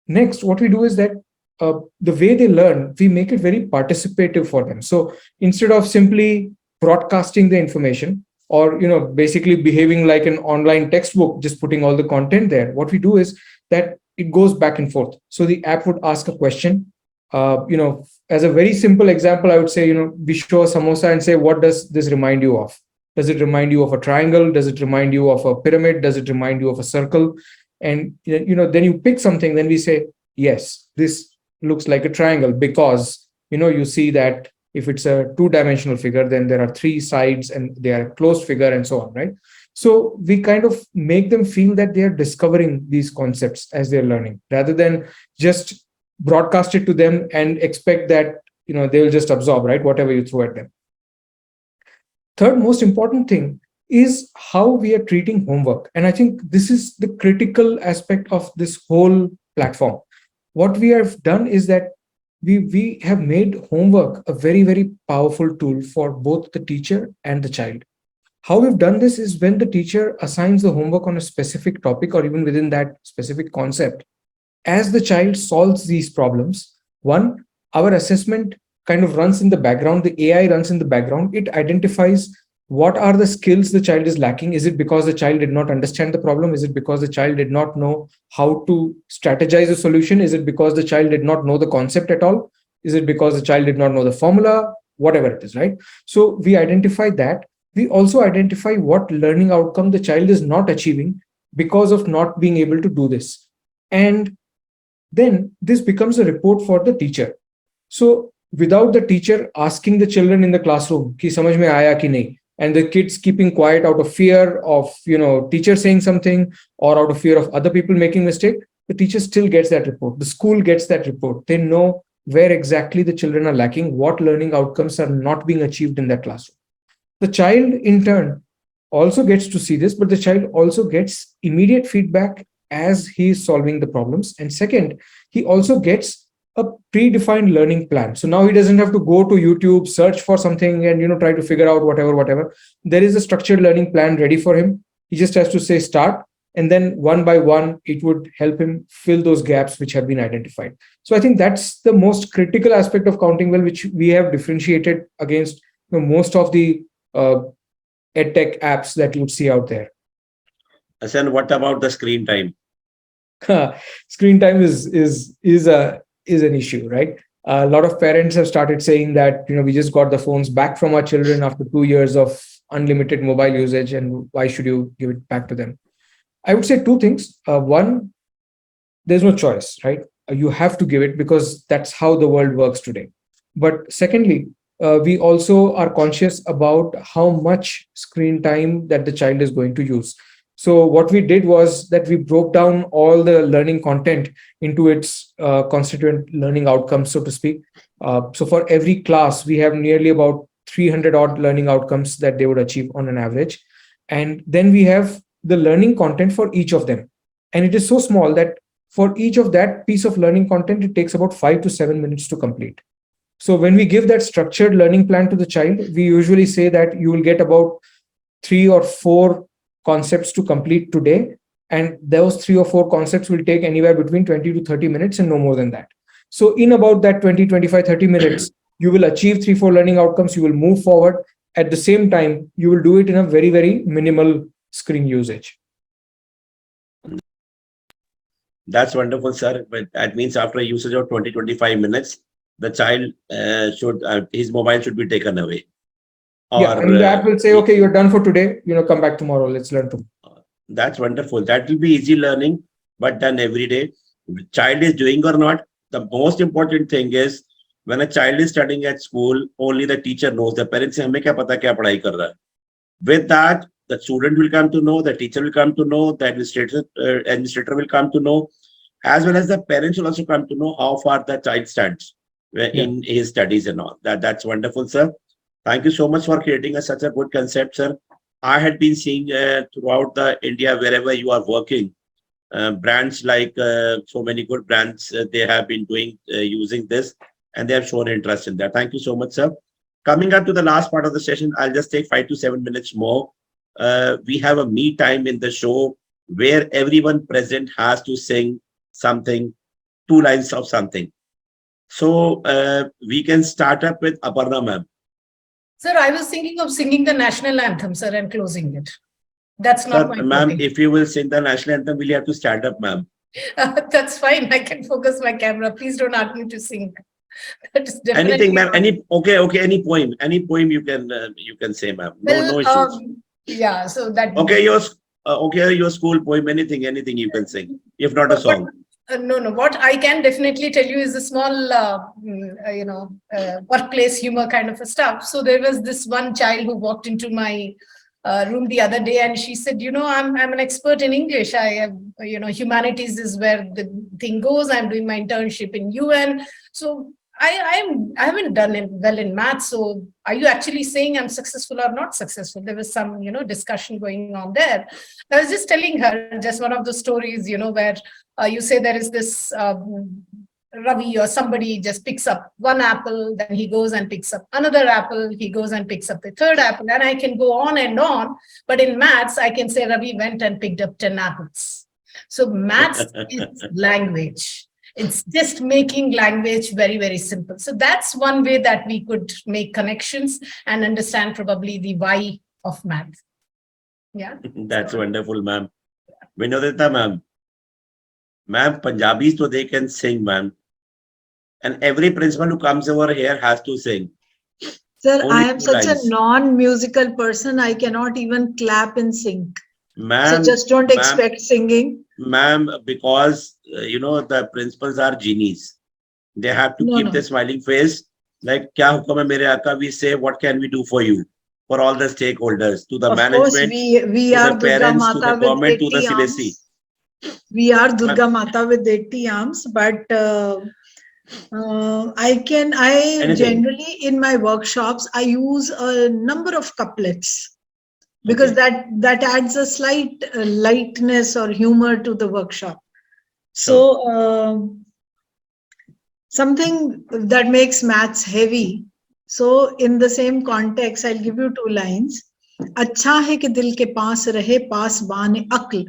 Next, what we do is that the way they learn, we make it very participative for them. So instead of simply broadcasting the information, or basically behaving like an online textbook, just putting all the content there, what we do is that it goes back and forth. So the app would ask a question. As a very simple example, I would say, we show a samosa and say, what does this remind you of? Does it remind you of a triangle? Does it remind you of a pyramid? Does it remind you of a circle? And then you pick something, then we say, yes, this looks like a triangle because you see that if it's a two-dimensional figure, then there are three sides and they are a closed figure and so on, right? So we kind of make them feel that they are discovering these concepts as they're learning, rather than just broadcast it to them and expect that they will just absorb, right, whatever you throw at them. Third most important thing is how we are treating homework. And I think this is the critical aspect of this whole platform. What we have done is that we have made homework a very, very powerful tool for both the teacher and the child. How we've done this is when the teacher assigns the homework on a specific topic or even within that specific concept, as the child solves these problems, one, our assessment kind of runs in the background, the AI runs in the background, it identifies what are the skills the child is lacking. Is it because the child did not understand the problem? Is it because the child did not know how to strategize a solution? Is it because the child did not know the concept at all? Is it because the child did not know the formula? Whatever it is, right? So we identify that. We also identify what learning outcome the child is not achieving because of not being able to do this. And then this becomes a report for the teacher. So without the teacher asking the children in the classroom, ki samajh mein aaya ki nahi, and the kids keeping quiet out of fear of teacher saying something or out of fear of other people making mistake, the teacher still gets that report. The school gets that report. They know where exactly the children are lacking, what learning outcomes are not being achieved in that classroom. The child in turn also gets to see this, but the child also gets immediate feedback as he is solving the problems. And second, he also gets a predefined learning plan. So now he doesn't have to go to YouTube, search for something and try to figure out whatever. There is a structured learning plan ready for him. He just has to say start, and then one by one, it would help him fill those gaps which have been identified. So I think that's the most critical aspect of Counting Well, which we have differentiated against most of the edtech apps that you would see out there. Hassan, what about the screen time? Screen time is an issue, right? A lot of parents have started saying that we just got the phones back from our children after 2 years of unlimited mobile usage, and why should you give it back to them? I would say two things. One, there's no choice, right? You have to give it because that's how the world works today. But secondly, we also are conscious about how much screen time that the child is going to use. So what we did was that we broke down all the learning content into its constituent learning outcomes, so to speak. So for every class, we have nearly about 300 odd learning outcomes that they would achieve on an average. And then we have the learning content for each of them. And it is so small that for each of that piece of learning content, it takes about 5 to 7 minutes to complete. So when we give that structured learning plan to the child, we usually say that you will get about 3 or 4 concepts to complete today. And those 3 or 4 concepts will take anywhere between 20 to 30 minutes and no more than that. So in about that 20, 25, 30 minutes, you will achieve 3, 4 learning outcomes. You will move forward. At the same time, you will do it in a very, very minimal screen usage. That's wonderful, sir. But that means after a usage of 20, 25 minutes, the child his mobile should be taken away. Yeah, and the app will say, okay, you're done for today. Come back tomorrow. Let's learn tomorrow. That's wonderful. That will be easy learning, but done every day. The child is doing or not. The most important thing is when a child is studying at school, only the teacher knows. The parents say, "Hame kya pata kya padhai kar raha hai." With that, the student will come to know, the teacher will come to know, the administrator will come to know, as well as the parents will also come to know how far the child stands in his studies and all. That's wonderful, sir. Thank you so much for creating such a good concept, sir. I had been seeing throughout the India, wherever you are working, brands like so many good brands, they have been doing using this, and they have shown interest in that. Thank you so much, sir. Coming up to the last part of the session, I'll just take 5 to 7 minutes more. We have a me time in the show where everyone present has to sing something, 2 lines of something. So we can start up with Aparna ma'am. Sir, I was thinking of singing the national anthem, sir, and closing it. That's not my ma'am, if you will sing the national anthem, will you have to stand up, ma'am? That's fine. I can focus my camera. Please don't ask me to sing. That is definitely anything, ma'am. Any poem you can say, ma'am. No issues. Yeah. So that. Okay, okay, your school poem, anything you can sing, if not a song. No. What I can definitely tell you is a small, workplace humor kind of a stuff. So there was this one child who walked into my room the other day, and she said, I'm an expert in English. I have, humanities is where the thing goes. I'm doing my internship in UN. So I haven't done it well in maths. So are you actually saying I'm successful or not successful? There was some, discussion going on there. I was just telling her just one of the stories, where you say there is this Ravi or somebody just picks up one apple, then he goes and picks up another apple, he goes and picks up the third apple, and I can go on and on. But in maths, I can say Ravi went and picked up 10 apples. So maths is language. It's just making language very, very simple. So that's one way that we could make connections and understand probably the why of math. Yeah. That's wonderful, ma'am. Vinodita, ma'am. Ma'am, Punjabis, so they can sing, ma'am. And every principal who comes over here has to sing. Sir, Only I am two such lines. a non-musical person. I cannot even clap in sync. So Ma'am, just don't ma'am, expect singing. ma'am, because, the principals are genies. They have to No, keep no. the smiling face. Like, kya hukam hai mere aaka? We say, what can we do for you? For all the stakeholders, to the Of course, management, we to are the Durga parents, to the Mata with government, to the 80 CBSE. arms. We are Durga Mata with 80 arms, but I Anything. generally in my workshops, I use a number of couplets because Okay. that adds a slight lightness or humor to the workshop. Sure. So something that makes maths heavy. So in the same context, I'll give you 2 lines. अच्छा है कि दिल के पास रहे पासबान अक्ल.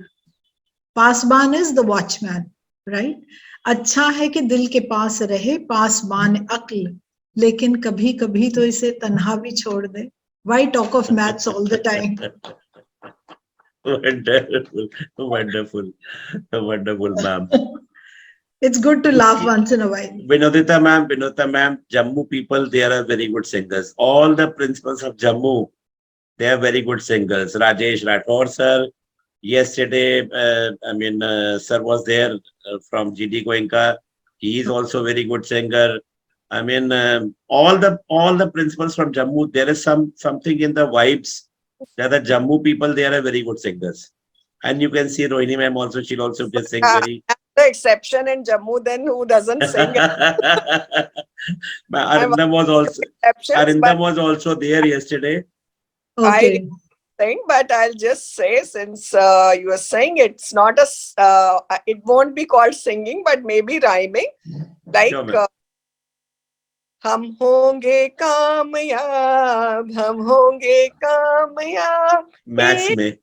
पासबान is the watchman, right? अच्छा है कि दिल के पास रहे पासबान अक्ल, लेकिन कभी कभी तो इसे तन्हा भी छोड़ दे. Why talk of maths all the time? Wonderful, wonderful, ma'am. It's good to laugh once in a while. Vinodita ma'am, Jammu people, they are very good singers. All the principals of Jammu, they are very good singers. Rajesh Rathore, sir. Yesterday, sir was there from GD Goenka. He is also very good singer. All the principals from Jammu, there is something in the vibes that the Jammu people, they are very good singers. And you can see Rohini ma'am also, she'll also be sing very. The exception in Jammu, then who doesn't sing? Arindam was also Exceptions, but there yesterday. Okay. thing, but I'll just say, since you are saying it's not it won't be called singing, but maybe rhyming, like Sure, ma'am. हम होंगे कामयाब, हम होंगे कामयाब, Maths में.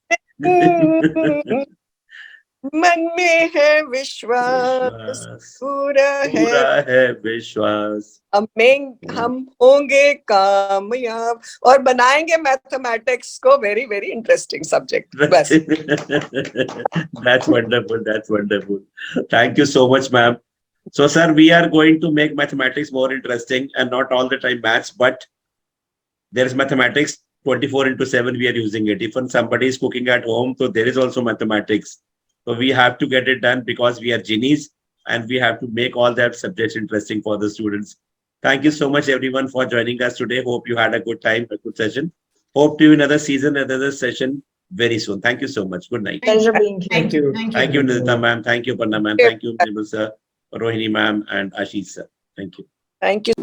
मन में है विश्वास, विश्वास, पूरा है पूरा है विश्वास. हम होंगे कामयाब, और बनाएंगे मैथमेटिक्स को वेरी वेरी इंटरेस्टिंग सब्जेक्ट. बस. That's wonderful. That's wonderful. Thank you so much, ma'am. So, sir, we are going to make mathematics more interesting and not all the time maths, but there is mathematics 24/7. We are using it. If somebody is cooking at home, so there is also mathematics. So we have to get it done because we are genies and we have to make all that subjects interesting for the students. Thank you so much, everyone, for joining us today. Hope you had a good time, a good session. Hope to another season, another session very soon. Thank you so much. Good night. Pleasure being here. Thank you. Thank you, Nidita ma'am. Thank you, Panna ma'am. Thank you, Nibal sir, Rohini ma'am, and Ashish sir. Thank you. Thank you.